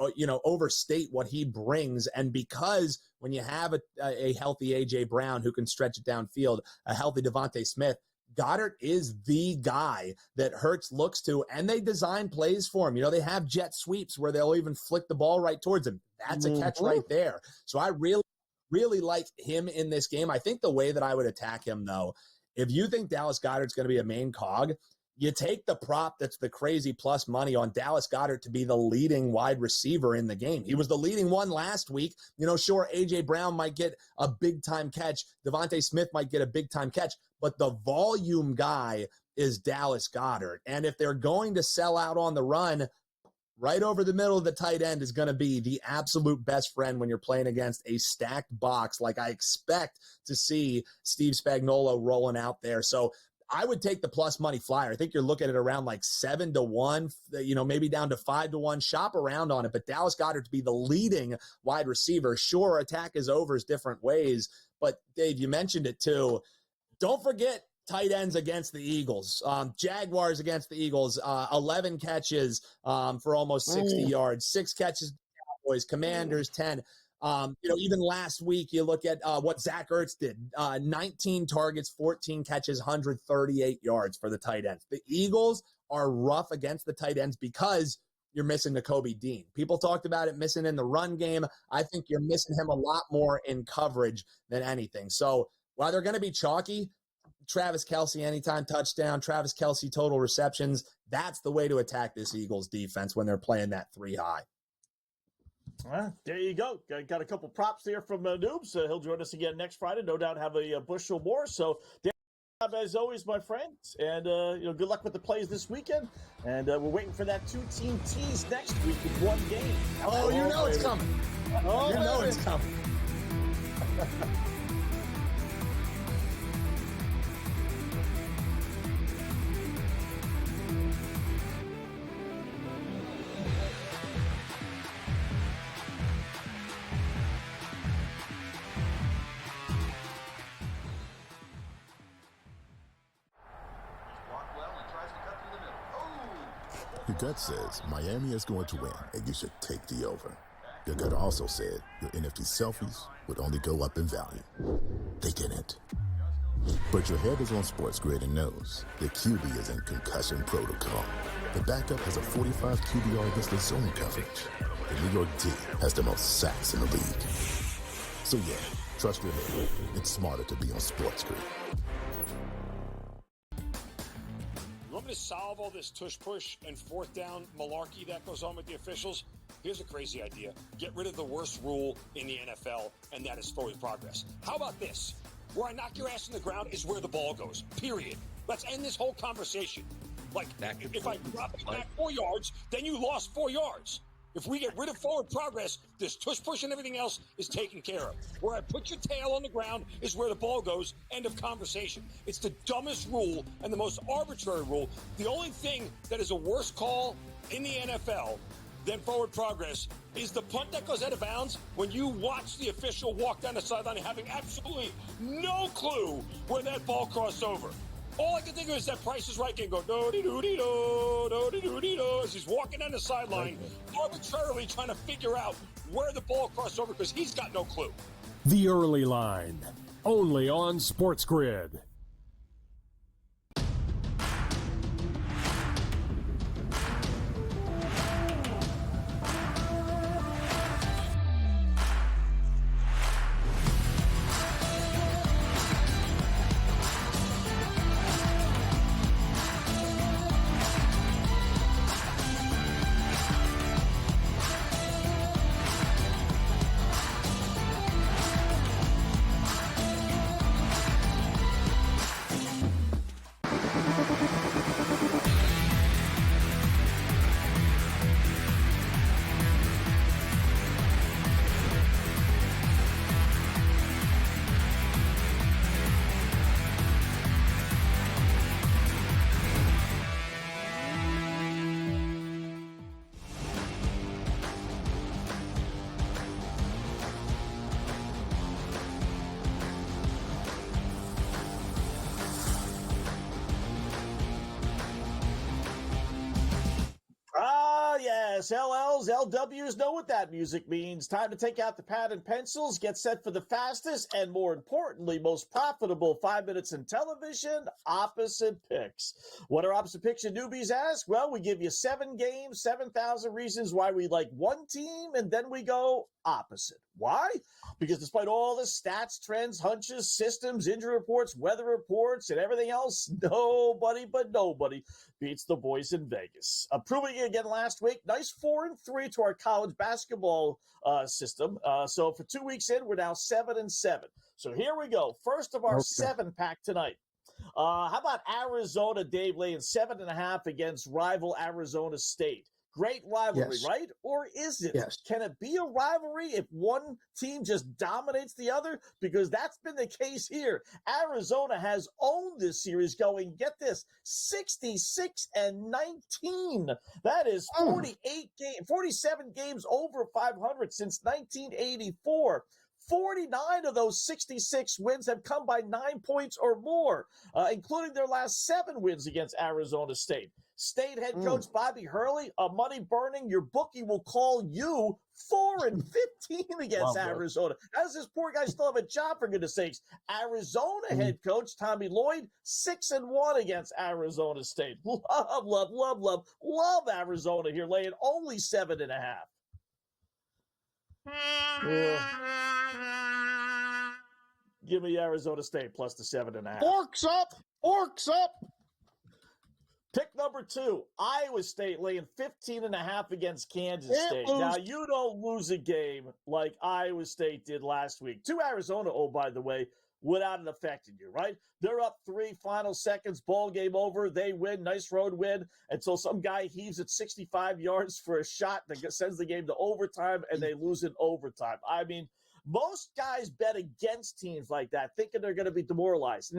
overstate what he brings. And because when you have a healthy A.J. Brown who can stretch it downfield, a healthy Devontae Smith, Goddard is the guy that Hurts looks to, and they design plays for him. They have jet sweeps where they'll even flick the ball right towards him. That's a catch right there. So I really, really like him in this game. I think the way that I would attack him, though, if you think Dallas Goedert's going to be a main cog, you take the prop that's the crazy plus money on Dallas Goedert to be the leading wide receiver in the game. He was the leading one last week. Sure, A.J. Brown might get a big-time catch. Devontae Smith might get a big-time catch. But the volume guy is Dallas Goedert. And if they're going to sell out on the run, right over the middle of the tight end is going to be the absolute best friend when you're playing against a stacked box like I expect to see Steve Spagnuolo rolling out there. So I would take the plus money flyer. I think you're looking at around like 7-1, maybe down to 5-1. Shop around on it. But Dallas Goedert to be the leading wide receiver. Sure, attack is overs different ways. But Dave, you mentioned it too. Don't forget tight ends against the Eagles. Jaguars against the Eagles, 11 catches for almost 60 yards, 6 catches, Cowboys, Commanders, 10. Even last week, you look at what Zach Ertz did, 19 targets, 14 catches, 138 yards for the tight ends. The Eagles are rough against the tight ends because you're missing Nakobe Dean. People talked about it missing in the run game. I think you're missing him a lot more in coverage than anything. So while they're going to be chalky, Travis Kelce anytime touchdown, Travis Kelce total receptions, that's the way to attack this Eagles defense when they're playing that 3 high. There you go. Got a couple props there from Noobs. He'll join us again next Friday. No doubt have a bushel more. So as always, my friends, and good luck with the plays this weekend. And we're waiting for that 2-team tease next week with one game. It's coming. It's coming. Your gut says Miami is going to win, and you should take the over. Your gut also said your NFT selfies would only go up in value. They didn't. But your head is on SportsGrid and knows the QB is in concussion protocol. The backup has a 45 QBR against the zone coverage. The New York D has the most sacks in the league. So yeah, trust your head. It's smarter to be on SportsGrid. You want me to solve all this tush-push and fourth down malarkey that goes on with the officials? Here's a crazy idea. Get rid of the worst rule in the NFL, and that is forward progress. How about this? Where I knock your ass in the ground is where the ball goes, period. Let's end this whole conversation. Like, if I drop you back 4 yards, then you lost 4 yards. If we get rid of forward progress, this tush-push and everything else is taken care of. Where I put your tail on the ground is where the ball goes, end of conversation. It's the dumbest rule and the most arbitrary rule. The only thing that is a worse call in the NFL than forward progress is the punt that goes out of bounds when you watch the official walk down the sideline having absolutely no clue where that ball crossed over. All I can think of is that Price is Right game go do-de-do-de-do, do-de-do-de-do, as he's walking down the sideline, arbitrarily trying to figure out where the ball crossed over because he's got no clue. The Early Line, only on SportsGrid. Yes, LLs, LWs know what that music means. Time to take out the pad and pencils, get set for the fastest and, more importantly, most profitable 5 minutes in television, Opposite Picks. What are Opposite Picks, you newbies ask? Well, we give you 7 games, 7,000 reasons why we like one team, and then we go opposite. Why? Because despite all the stats, trends, hunches, systems, injury reports, weather reports, and everything else, nobody beats the boys in Vegas. Proving it again last week, nice 4-3 to our college basketball system. So for 2 weeks in, we're now 7-7. So here we go. First of our 7-pack tonight. How about Arizona, Dave, laying 7.5 against rival Arizona State? Great rivalry, Yes. right? Or is it? Yes. Can it be a rivalry if one team just dominates the other? Because that's been the case here. Arizona has owned this series going, get this, 66-19. That is 47 games over 500 since 1984. 49 of those 66 wins have come by 9 points or more, including their last 7 wins against Arizona State. State head coach Bobby Hurley, money burning, your bookie will call you 4-15 against Arizona. How does this poor guy still have a job, for goodness sakes? Arizona head coach Tommy Lloyd, 6-1 against Arizona State. Love Arizona here, laying only 7.5. Give me Arizona State plus the 7.5. Forks up! Forks up! Pick number 2, Iowa State laying 15.5 against Kansas State. Now, you don't lose a game like Iowa State did last week. To Arizona, oh, by the way, without it affecting you, right? They're up 3 final seconds, ball game over. They win, nice road win, until some guy heaves it 65 yards for a shot that sends the game to overtime, and they lose in overtime. I mean, most guys bet against teams like that, thinking they're going to be demoralized.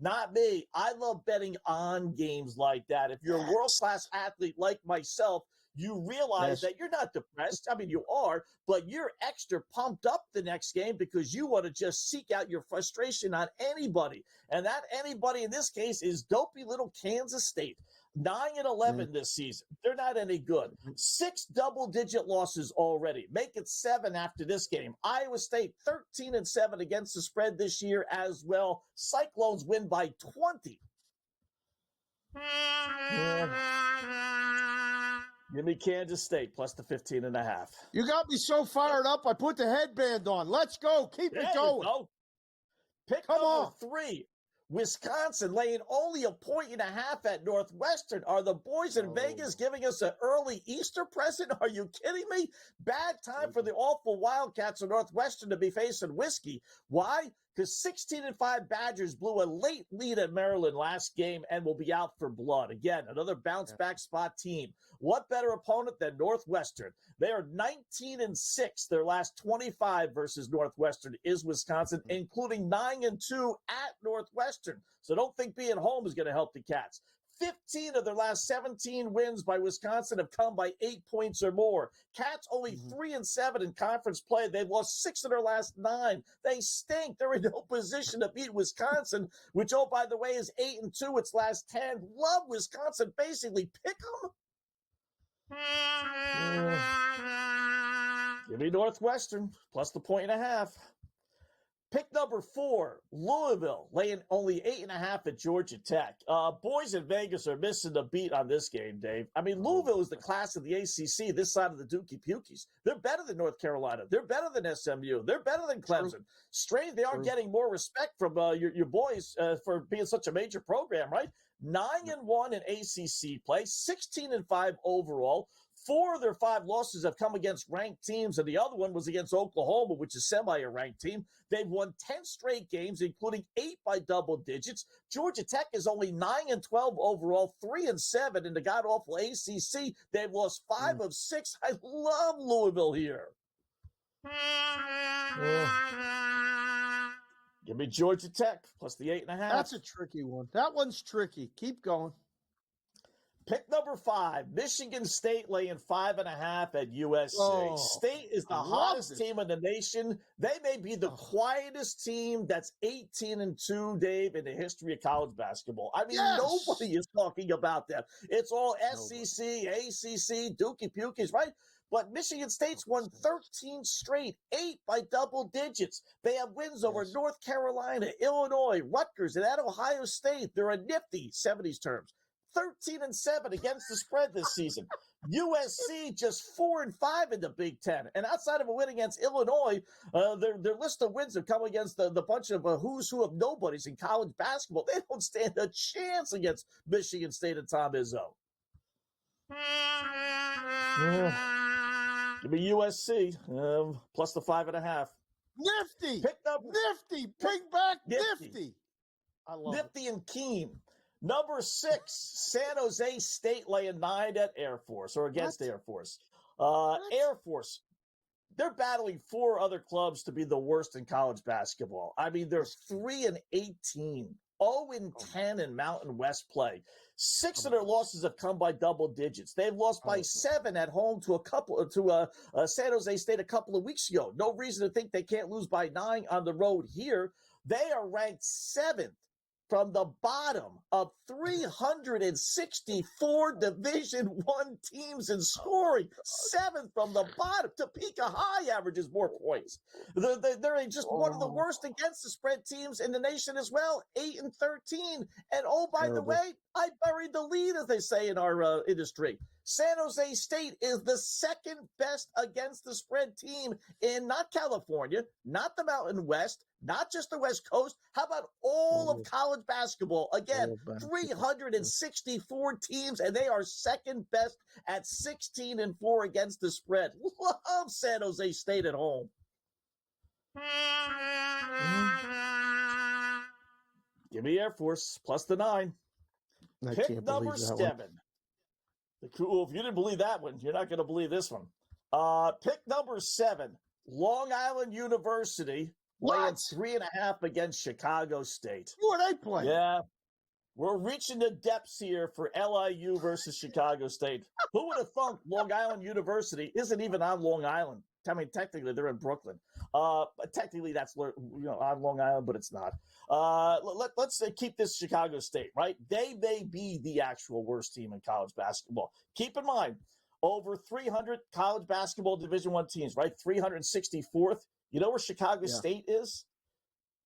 Not me. I love betting on games like that. If you're a world-class athlete like myself, you realize that you're not depressed. I mean, you are, but you're extra pumped up the next game because you want to just seek out your frustration on anybody. And that anybody in this case is dopey little Kansas State. 9-11 this season. They're not any good. 6 double-digit losses already. Make it 7 after this game. Iowa State 13-7 against the spread this year as well. Cyclones win by 20. Give me Kansas State plus the 15.5. You got me so fired up, I put the headband on. Let's go. Keep it going. Go. Pick number 3. Wisconsin laying only a 1.5 at Northwestern. Are the boys in Vegas giving us an early Easter present? Are you kidding me? Bad time for the awful Wildcats of Northwestern to be facing whiskey. Why? Because 16-5 Badgers blew a late lead at Maryland last game and will be out for blood. Again, another bounce-back spot team. What better opponent than Northwestern? They are 19-6. Their last 25 versus Northwestern is Wisconsin, including 9-2 at Northwestern. So don't think being home is going to help the Cats. 15 of their last 17 wins by Wisconsin have come by 8 points or more. Cats only 3-7 in conference play. They've lost 6 of their last 9. They stink. They're in no position to beat Wisconsin, which, oh, by the way, is 8-2 its last 10. Love Wisconsin. Basically, pick them. Give me Northwestern plus the 1.5. Pick number 4, Louisville, laying only 8.5 at Georgia Tech. Boys in Vegas are missing the beat on this game, Dave. I mean, Louisville is the class of the ACC, this side of the Dookie Pukies. They're better than North Carolina. They're better than SMU. They're better than Clemson. Strange, they are getting more respect from your boys for being such a major program, right? 9-1 in ACC play, 16-5 overall. 4 of their 5 losses have come against ranked teams, and the other one was against Oklahoma, which is semi-ranked team. They've won 10 straight games, including 8 by double digits. Georgia Tech is only 9-12 overall, 3-7 in the god-awful ACC. They've lost 5 of 6. I love Louisville here. Give me Georgia Tech plus the 8.5. That's a tricky one. That one's tricky. Keep going. Pick number 5, Michigan State laying 5.5 at USC. State is the hottest team in the nation. They may be the quietest team that's 18-2, Dave, in the history of college basketball. I mean, nobody is talking about them. It's all SEC, ACC, Dookie Pukies, right? But Michigan State's won 13 straight, 8 by double digits. They have wins over North Carolina, Illinois, Rutgers, and at Ohio State. They're a nifty 70s terms. 13-7 against the spread this season. USC just 4-5 in the Big Ten. And outside of a win against Illinois, their list of wins have come against the bunch of who's who of nobodies in college basketball. They don't stand a chance against Michigan State and Tom Izzo. Give me USC plus the 5.5. Nifty. Nifty. Bring back Nifty. I love Nifty and keen. Number 6, San Jose State laying 9 at Air Force or against Air Force. Air Force, they're battling 4 other clubs to be the worst in college basketball. I mean, they're 3-18, 0-10 in Mountain West play. 6 of their losses have come by double digits. They've lost by 7 at home to San Jose State a couple of weeks ago. No reason to think they can't lose by 9 on the road here. They are ranked 7th. From the bottom of 364 Division I teams in scoring, 7th from the bottom. Topeka High averages more points. They're just one of the worst against the spread teams in the nation as well, 8-13. And oh, by the way, I buried the lead, as they say in our industry. San Jose State is the 2nd best against the spread team in not California, not the Mountain West, not just the West Coast. How about all of college basketball? Again, 364 teams, and they are 2nd best at 16-4 against the spread. Love San Jose State at home. Give me Air Force plus the 9. Pick number 7. Cool. If you didn't believe that one, you're not going to believe this one. Pick number 7, Long Island University, laying 3.5 against Chicago State. Who are they playing? Yeah. We're reaching the depths here for LIU versus Chicago State. Who would have thunk Long Island University isn't even on Long Island? I mean, technically, they're in Brooklyn. But technically, that's on Long Island, but it's not. Let's keep this Chicago State, right? They may be the actual worst team in college basketball. Keep in mind, over 300 college basketball Division I teams, right? 364th. You know where Chicago State is?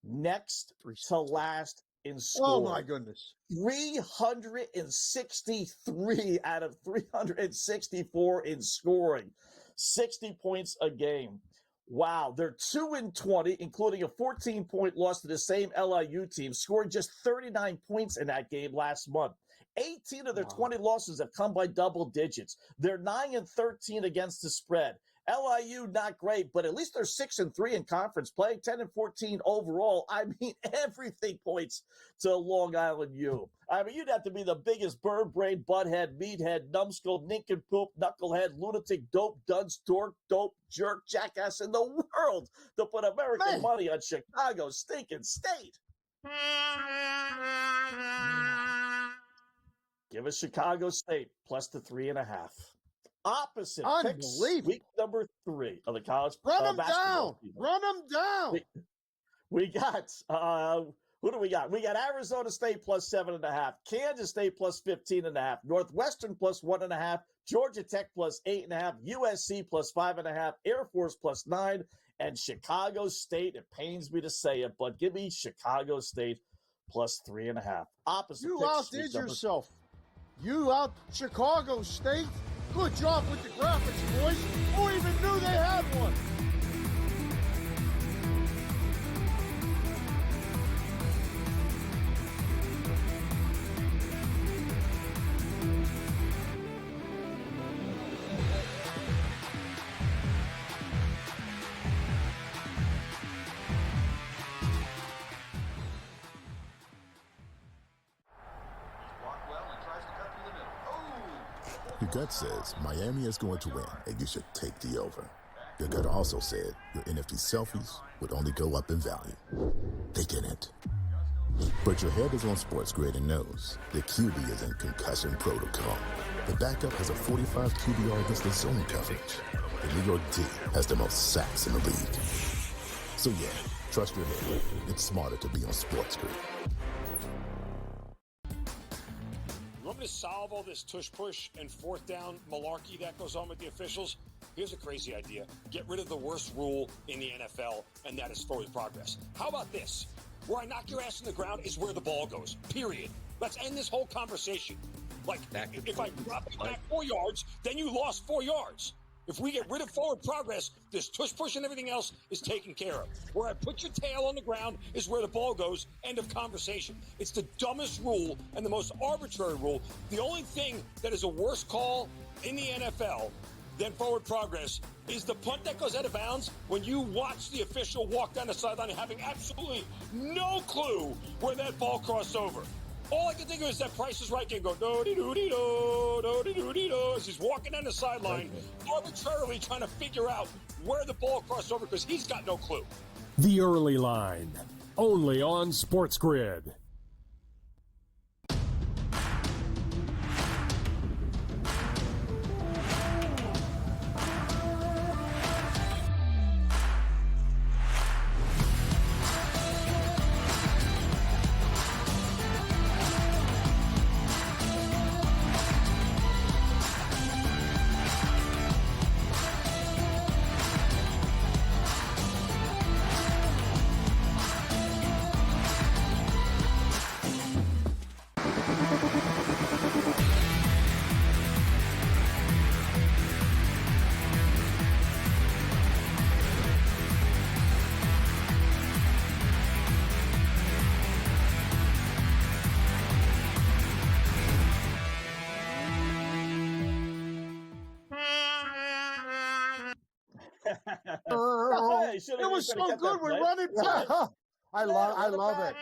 Next to last in scoring. Oh, my goodness. 363 out of 364 in scoring. 60 points a game. Wow. They're 2-20, including a 14-point loss to the same LIU team, scoring just 39 points in that game last month. 18 of their 20 losses have come by double digits. They're 9-13 against the spread. LIU, not great, but at least they're 6-3 in conference play, 10-14 overall. I mean, everything points to Long Island U. I mean, you'd have to be the biggest bird brain, butthead, meathead, numbskull, nincompoop, knucklehead, lunatic, dope, dunce, dork, dope, jerk, jackass in the world to put American money on Chicago stinking State. Give us Chicago State plus the 3.5. Opposite picks, week number 3 of the college basketball season. Run them down. We got who do we got? We got Arizona State plus 7.5, Kansas State plus 15.5, Northwestern plus 1.5, Georgia Tech plus 8.5, USC plus 5.5, Air Force plus 9, and Chicago State. It pains me to say it, but give me Chicago State plus 3.5. Opposite You picks. outdid yourself. You out Chicago State. Good job with the graphics, boys. Who even knew they had one? Your gut says Miami is going to win, and you should take the over. Your gut also said your NFT selfies would only go up in value. They didn't. But your head is on SportsGrid and knows the QB is in concussion protocol. The backup has a 45 QBR against the zone coverage. The New York D has the most sacks in the league. So yeah, trust your head. It's smarter to be on SportsGrid. You want me to solve all this tush-push and fourth down malarkey that goes on with the officials? Here's a crazy idea. Get rid of the worst rule in the NFL, and that is forward progress. How about this? Where I knock your ass in the ground is where the ball goes, period. Let's end this whole conversation. Like, if I drop you back 4 yards, then you lost 4 yards. If we get rid of forward progress, this tush-push and everything else is taken care of. Where I put your tail on the ground is where the ball goes, end of conversation. It's the dumbest rule and the most arbitrary rule. The only thing that is a worse call in the NFL than forward progress is the punt that goes out of bounds when you watch the official walk down the sideline having absolutely no clue where that ball crossed over. All I can think of is that Price is Right game go do-de-do-de-do, do-de-do-de-do, as he's walking down the sideline, arbitrarily trying to figure out where the ball crossed over because he's got no clue. The Early Line, only on SportsGrid. It was so good. We run it back. I love it.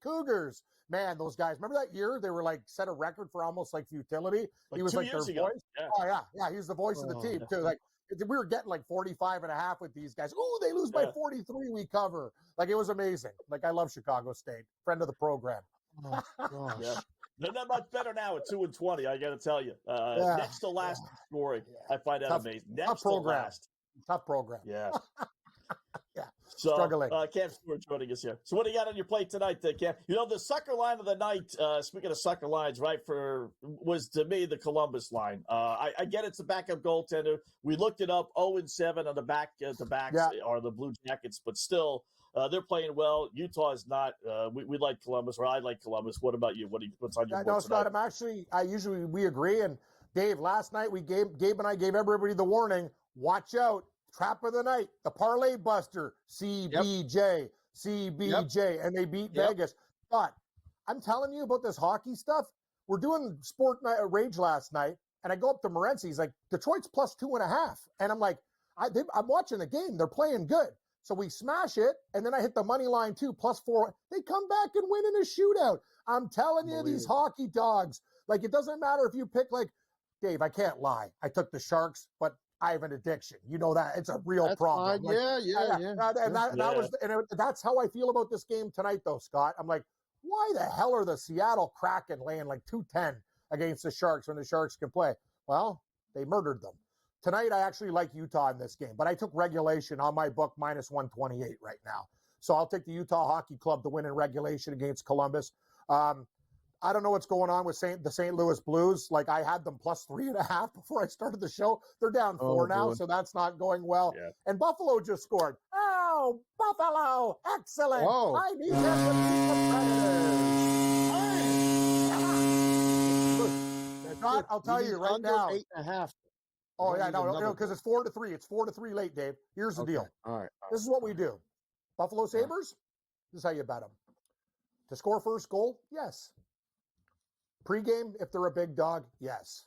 Cougars. Man, those guys, remember that year they were like set a record for almost like futility? Like he was 2 like their years ago. voice. Yeah. Oh, yeah. Yeah, he was the voice of the team, too. Like, we were getting like 45 and a half with these guys. Ooh, they lose by 43, we cover. Like, it was amazing. Like, I love Chicago State. Friend of the program. Oh, gosh. Yeah. They're not much better now at 2-20, I got to tell you. Next to last in scoring. I find that amazing. Next to last. Tough program. Yeah. Yeah. So, Struggling. Cam Stewart joining us here. So what do you got on your plate tonight, Cam? You know, the sucker line of the night, speaking of sucker lines, right, was to me the Columbus line. I get it's a backup goaltender. We looked it up, 0-7 on the backs are the Blue Jackets, but still, they're playing well. Utah is not. We like Columbus, or I like Columbus. What about you? What's on your board tonight? Scott, we agree. And Dave, last night Gabe and I gave everybody the warning. Watch out. Trap of the night, the parlay buster, CBJ, and they beat Vegas. But I'm telling you about this hockey stuff. We're doing Sport Night Rage last night, and I go up to Morency. He's like, Detroit's plus 2.5. And I'm like, I'm watching the game. They're playing good. So we smash it, and then I hit the money line too, plus 4. They come back and win in a shootout. I'm telling you, these hockey dogs, like, it doesn't matter if you pick, like, Dave, I can't lie. I took the Sharks, but I have an addiction. You know that. It's a real problem. Like, that's how I feel about this game tonight, though, Scott. I'm like, why the hell are the Seattle Kraken laying like 210 against the Sharks when the Sharks can play? Well, they murdered them. Tonight, I actually like Utah in this game, but I took regulation on my book minus 128 right now. So I'll take the Utah Hockey Club to win in regulation against Columbus. I don't know what's going on with the St. Louis Blues. Like, I had them plus 3.5 before I started the show. They're down 4 now, so that's not going well. Yeah. And Buffalo just scored. Oh, Buffalo! Excellent! Whoa. I need them to beat the Predators. Scott, I'll tell you right now. 8.5. Oh, yeah, no, because it's 4-3. It's 4-3 late, Dave. Here's the deal. All right. This is what we do. Buffalo Sabres, this is how you bet them. To score first goal, yes. Pre-game, if they're a big dog, yes.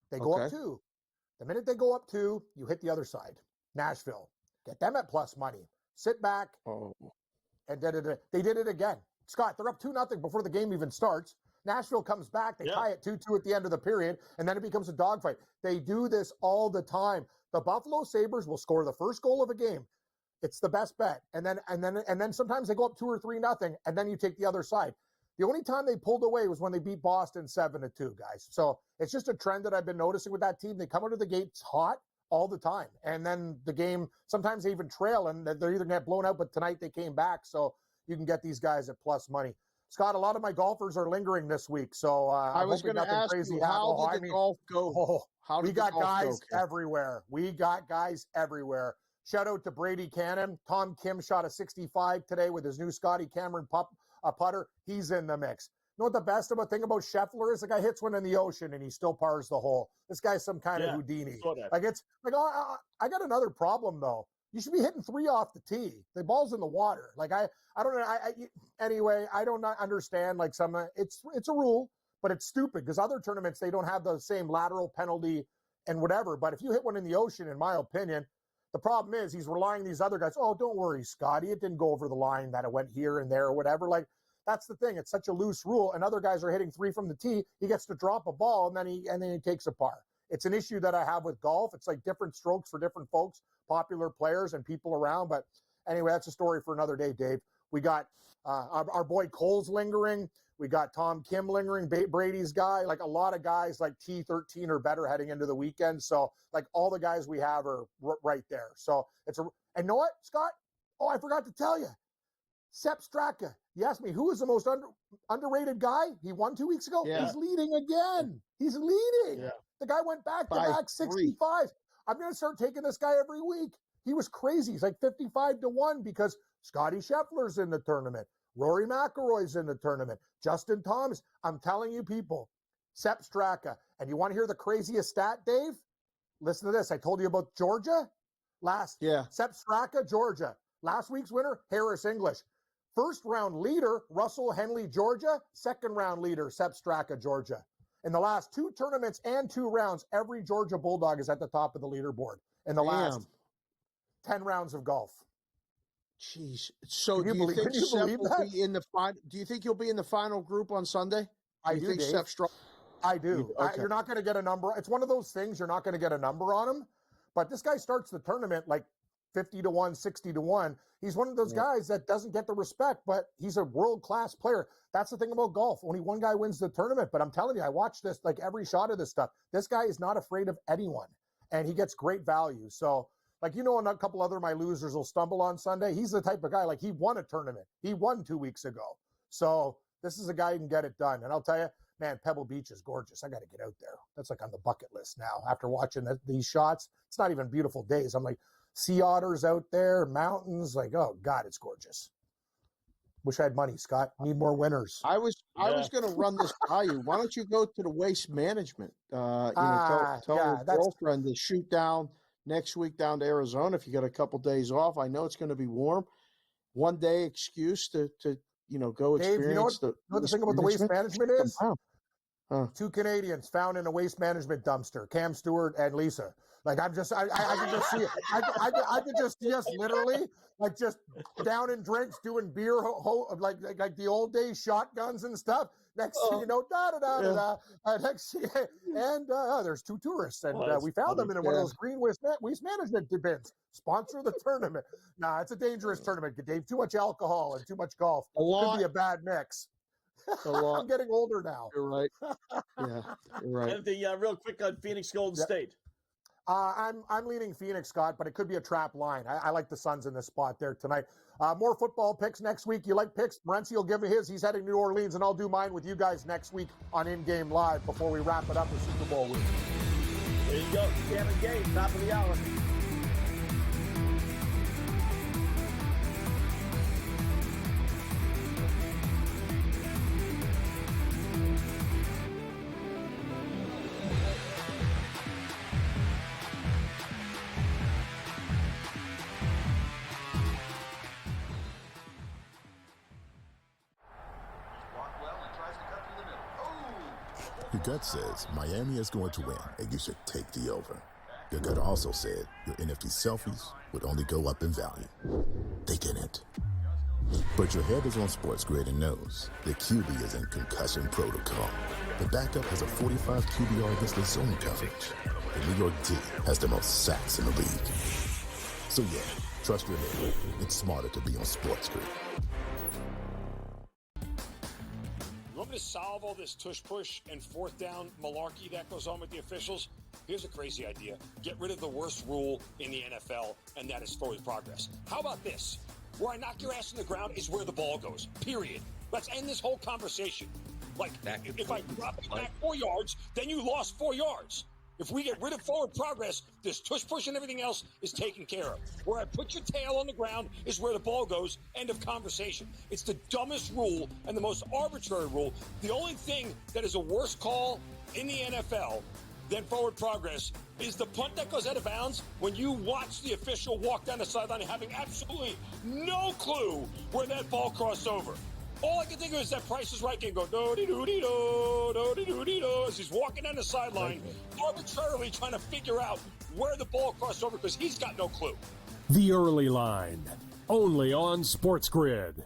They go up 2. The minute they go up 2, you hit the other side. Nashville. Get them at plus money. Sit back. And they did it again. Scott, they're up 2-0 before the game even starts. Nashville comes back. They tie it 2-2 at the end of the period, and then it becomes a dogfight. They do this all the time. The Buffalo Sabres will score the first goal of a game. It's the best bet. And then sometimes they go up 2 or 3-0, and then you take the other side. The only time they pulled away was when they beat Boston 7-2, guys. So it's just a trend that I've been noticing with that team. They come out of the gates hot all the time. And then the game, sometimes they even trail, and they're either going to get blown out, but tonight they came back. So you can get these guys at plus money. Scott, a lot of my golfers are lingering this week. So I was going to ask you, how did the golf go? We got guys everywhere. We got guys everywhere. Shout out to Brady Cannon. Tom Kim shot a 65 today with his new Scotty Cameron putter. He's in the mix. You know what the best thing about Scheffler is? The guy hits one in the ocean and he still pars the hole. This guy's some kind of Houdini. Like, it's like, I got another problem though. You should be hitting 3 off the tee. The ball's in the water. Like, I don't know. Anyway, I don't understand like it's a rule, but it's stupid because other tournaments, they don't have the same lateral penalty and whatever. But if you hit one in the ocean, in my opinion, the problem is he's relying these other guys. Oh, don't worry, Scotty. It didn't go over the line, that it went here and there or whatever. Like, that's the thing. It's such a loose rule. And other guys are hitting 3 from the tee. He gets to drop a ball and then he takes a par. It's an issue that I have with golf. It's like different strokes for different folks, popular players and people around. But anyway, that's a story for another day, Dave. We got our boy Cole's lingering. We got Tom Kim lingering, Brady's guy. Like, a lot of guys like T13 or better heading into the weekend. So, like, all the guys we have are right there. So and you know what, Scott? Oh, I forgot to tell you. Sepp Straka. You asked me who is the most underrated guy? He won 2 weeks ago. Yeah. He's leading again. He's leading. Yeah. The guy went back-to-back 65. I'm going to start taking this guy every week. He was crazy. He's like 55-1 because Scotty Scheffler's in the tournament. Rory McIlroy's in the tournament. Justin Thomas. I'm telling you, people, Sepp Straka. And you want to hear the craziest stat, Dave? Listen to this. I told you about Georgia. Sepp Straka, Georgia. Last week's winner, Harris English. First round leader, Russell Henley, Georgia. Second round leader, Sepp Straka, Georgia. In the last 2 tournaments and 2 rounds, every Georgia Bulldog is at the top of the leaderboard in the last 10 rounds of golf. Jeez. So Can do you think can you Seth believe will that? be in the final? Do you think he'll be in the final group on Sunday? I you do, think Dave. Seth Stroh? I do. Okay. You're not going to get a number. It's one of those things you're not going to get a number on him. But this guy starts the tournament like 50-1, 60-1. He's one of those guys that doesn't get the respect, but he's a world-class player. That's the thing about golf. Only one guy wins the tournament. But I'm telling you, I watched this, like every shot of this stuff. This guy is not afraid of anyone, and he gets great value. So, like, you know, a couple other my losers will stumble on Sunday. He's the type of guy, like, he won a tournament. He won 2 weeks ago. So this is a guy who can get it done. And I'll tell you, man, Pebble Beach is gorgeous. I got to get out there. That's like on the bucket list now. After watching these shots, it's not even beautiful days. I'm like, sea otters out there, mountains, like, oh God, it's gorgeous. Wish I had money, Scott. Need more winners. I was going to run this by you. Why don't you go to the Waste Management? Tell your girlfriend to shoot down next week down to Arizona if you got a couple days off. I know it's going to be warm. 1 day excuse to go experience. Dave, you know what the thing about the Waste Management is? Two Canadians found in a waste management dumpster, Cam Stewart and Lisa. Like, I can just see it. I could just see us literally, like, just down in drinks, doing beer, like the old days, shotguns and stuff. Next thing you know, next thing, and there's two tourists, and we found them in one of those green waste management bins. Sponsor the tournament. Nah, it's a dangerous tournament, Dave. Too much alcohol and too much golf. Could be a bad mix. I'm getting older now. You're right. Yeah, you're right. And the real quick on Phoenix Golden State. I'm leaning Phoenix, Scott, but it could be a trap line. I like the Suns in this spot there tonight. More football picks next week. You like picks? Morency will give me his. He's heading to New Orleans, and I'll do mine with you guys next week on In Game Live before we wrap it up with Super Bowl week. There you go. Cameron Gay, top of the hour. Your gut says Miami is going to win, and you should take the over. Your gut also said your NFT selfies would only go up in value. They didn't. But your head is on SportsGrid and knows the QB is in concussion protocol. The backup has a 45 QBR against the zone coverage. The New York D has the most sacks in the league. So yeah, trust your head. It's smarter to be on SportsGrid. You want me to solve all this tush-push and fourth down malarkey that goes on with the officials? Here's a crazy idea. Get rid of the worst rule in the NFL, and that is forward progress. How about this? Where I knock your ass in the ground is where the ball goes, period. Let's end this whole conversation. Like, if I drop you back 4 yards, then you lost 4 yards. If we get rid of forward progress, this tush-push and everything else is taken care of. Where I put your tail on the ground is where the ball goes. End of conversation. It's the dumbest rule and the most arbitrary rule. The only thing that is a worse call in the NFL than forward progress is the punt that goes out of bounds when you watch the official walk down the sideline having absolutely no clue where that ball crossed over. All I can think of is that Price is Right game go do-de-do-de-do, do-de-do-de-do, as he's walking down the sideline, arbitrarily trying to figure out where the ball crossed over because he's got no clue. The Early Line, only on SportsGrid.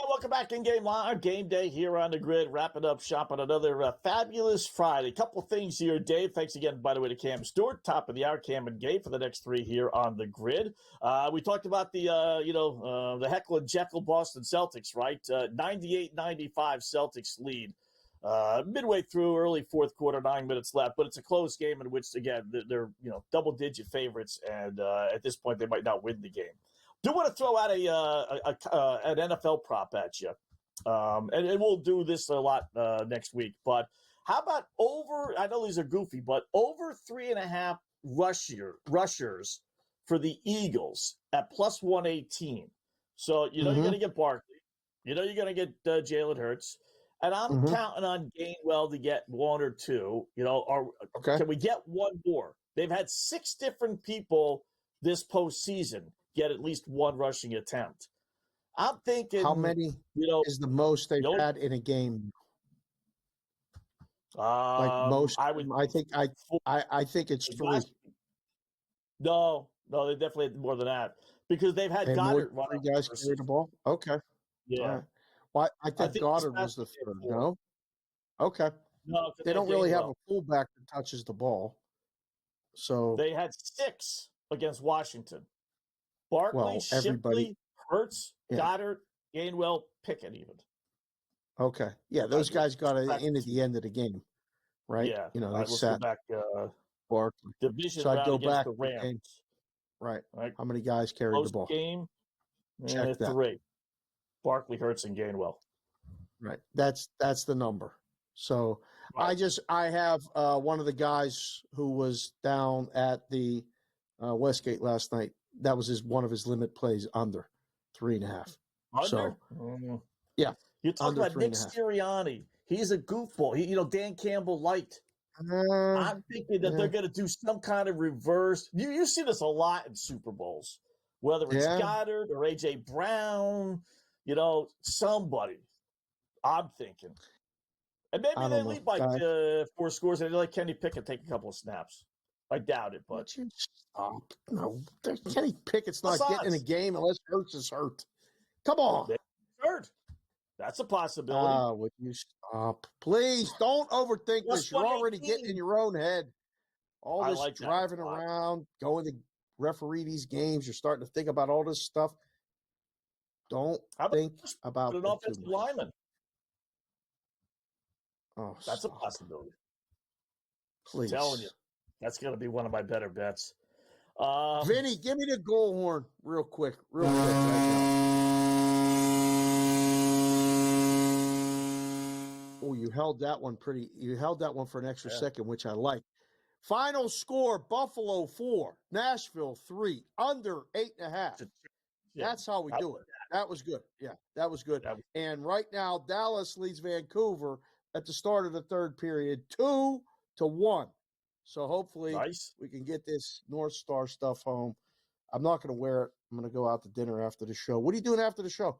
Welcome back in Game Live, Game Day here on the grid, wrapping up shop on another fabulous Friday. Couple things here, Dave. Thanks again, by the way, to Cam Stewart, top of the hour, Cam and Gabe for the next three here on the grid. We talked about the Heckle and Jekyll Boston Celtics, right? 98-95 Celtics lead. midway through, early fourth quarter, 9 minutes left. But it's a close game in which, again, they're double-digit favorites, and at this point, they might not win the game. Do want to throw out an NFL prop at you, and we'll do this a lot next week. But how about over? I know these are goofy, but over 3.5 rushers for the Eagles at plus 118. So you're going to get Barkley, you're going to get Jalen Hurts, and I'm counting on Gainwell to get 1 or 2. Can we get one more? They've had 6 different people this postseason get at least one rushing attempt. I'm thinking, how many is the most they've had in a game? Like most, I think it's 3. No, they definitely had more than that because they've had Goddard run 3 guys carry the ball. Okay, yeah. Right. Well, I think Goddard was the 3rd. No, okay. No, they don't really have a fullback that touches the ball. So they had 6 against Washington. Barkley, Shipley, Hurts, Goddard, Gainwell, Pickett even. Okay. Yeah, those guys got in at the end of the game, right? Yeah. They sat back Barkley. Division so I'd go against back the Rams. Right. How many guys carried the ball? Game, check that. 3. Barkley, Hurts, and Gainwell. Right. That's the number. So I have one of the guys who was down at the Westgate last night. That was one of his limit plays under 3.5. Under? So, yeah. You're talking about Nick Sirianni. He's a goofball. Dan Campbell liked. I'm thinking that they're going to do some kind of reverse. You see this a lot in Super Bowls, whether it's Goddard or A.J. Brown, somebody. I'm thinking. And maybe they lead by 4 scores and they let Kenny Pickett take a couple of snaps. I doubt it, but stop. No, Kenny Pickett's not getting in a game unless Hurts is hurt. Come on. Hurt. That's a possibility. Would you stop? Please don't overthink this. You're already getting in your own head. All this driving around, going to referee these games. You're starting to think about all this stuff. Don't think about an offensive lineman. Oh, that's a possibility. Please. I'm telling you. That's going to be one of my better bets. Vinny, give me the goal horn real quick right now. Oh, you held that one for an extra second, which I like. Final score, Buffalo 4, Nashville 3, under 8.5. That's how we do it. That was good. Yeah, that was good. And right now, Dallas leads Vancouver at the start of the 3rd period, 2-1. So hopefully we can get this North Star stuff home. I'm not going to wear it. I'm going to go out to dinner after the show. What are you doing after the show?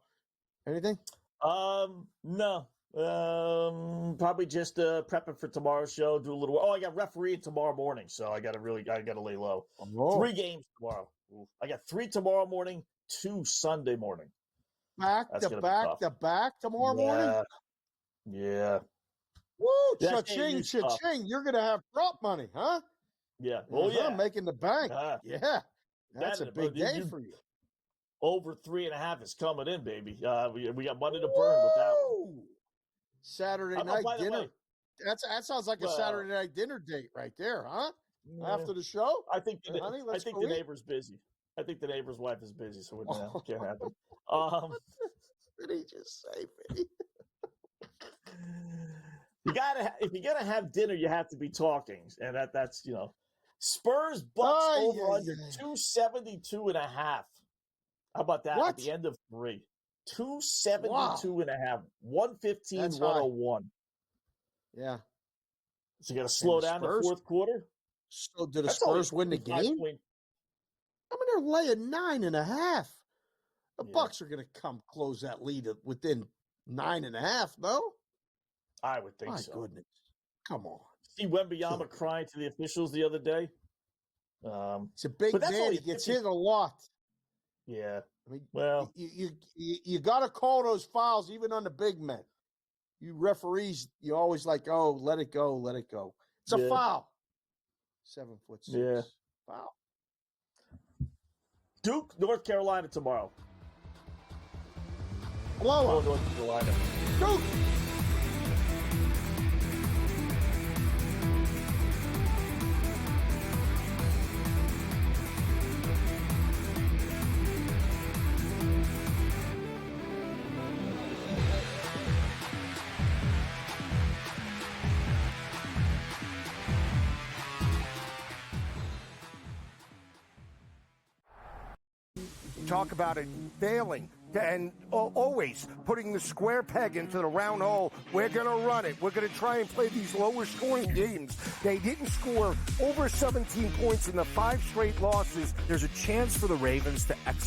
Anything? No. Probably just prepping for tomorrow's show. Do a little. I got refereeing tomorrow morning, so I got to lay low. 3 games tomorrow. I got 3 tomorrow morning, 2 Sunday morning. Back to back tomorrow morning. Yeah. Woo! Cha-ching, cha-ching. You're going to have prop money, huh? Yeah. Oh, yeah. Making the bank. Yeah. That's a big day for you. Over 3.5 is coming in, baby. We got money to burn with that one. Saturday night dinner. That sounds like a Saturday night dinner date right there, huh? Yeah. After the show? I think the neighbor's busy. I think the neighbor's wife is busy, so it can't happen. What did he just say, Vinny? If you're gonna have dinner, you have to be talking, and that's Spurs Bucks over under 272.5. How about that? At the end of 3, 272.5, 115-101. Yeah. So you got to slow down the 4th quarter. So did the Spurs win the game? I mean, they're laying 9.5. The Bucks are going to come close that lead within 9.5. No. I would think so. My goodness. Come on. See Wembanyama crying to the officials the other day? It's a big man. He gets hit a lot. Yeah. I mean, you got to call those fouls even on the big men. You referees, you always let it go. It's a foul. 7'6". Yeah. Foul. Duke, North Carolina tomorrow. Blow up. North Carolina. Duke. talk about it failing and always putting the square peg into the round hole. We're going to run it. We're going to try and play these lower scoring games. They didn't score over 17 points in the 5 straight losses. There's a chance for the Ravens to execute.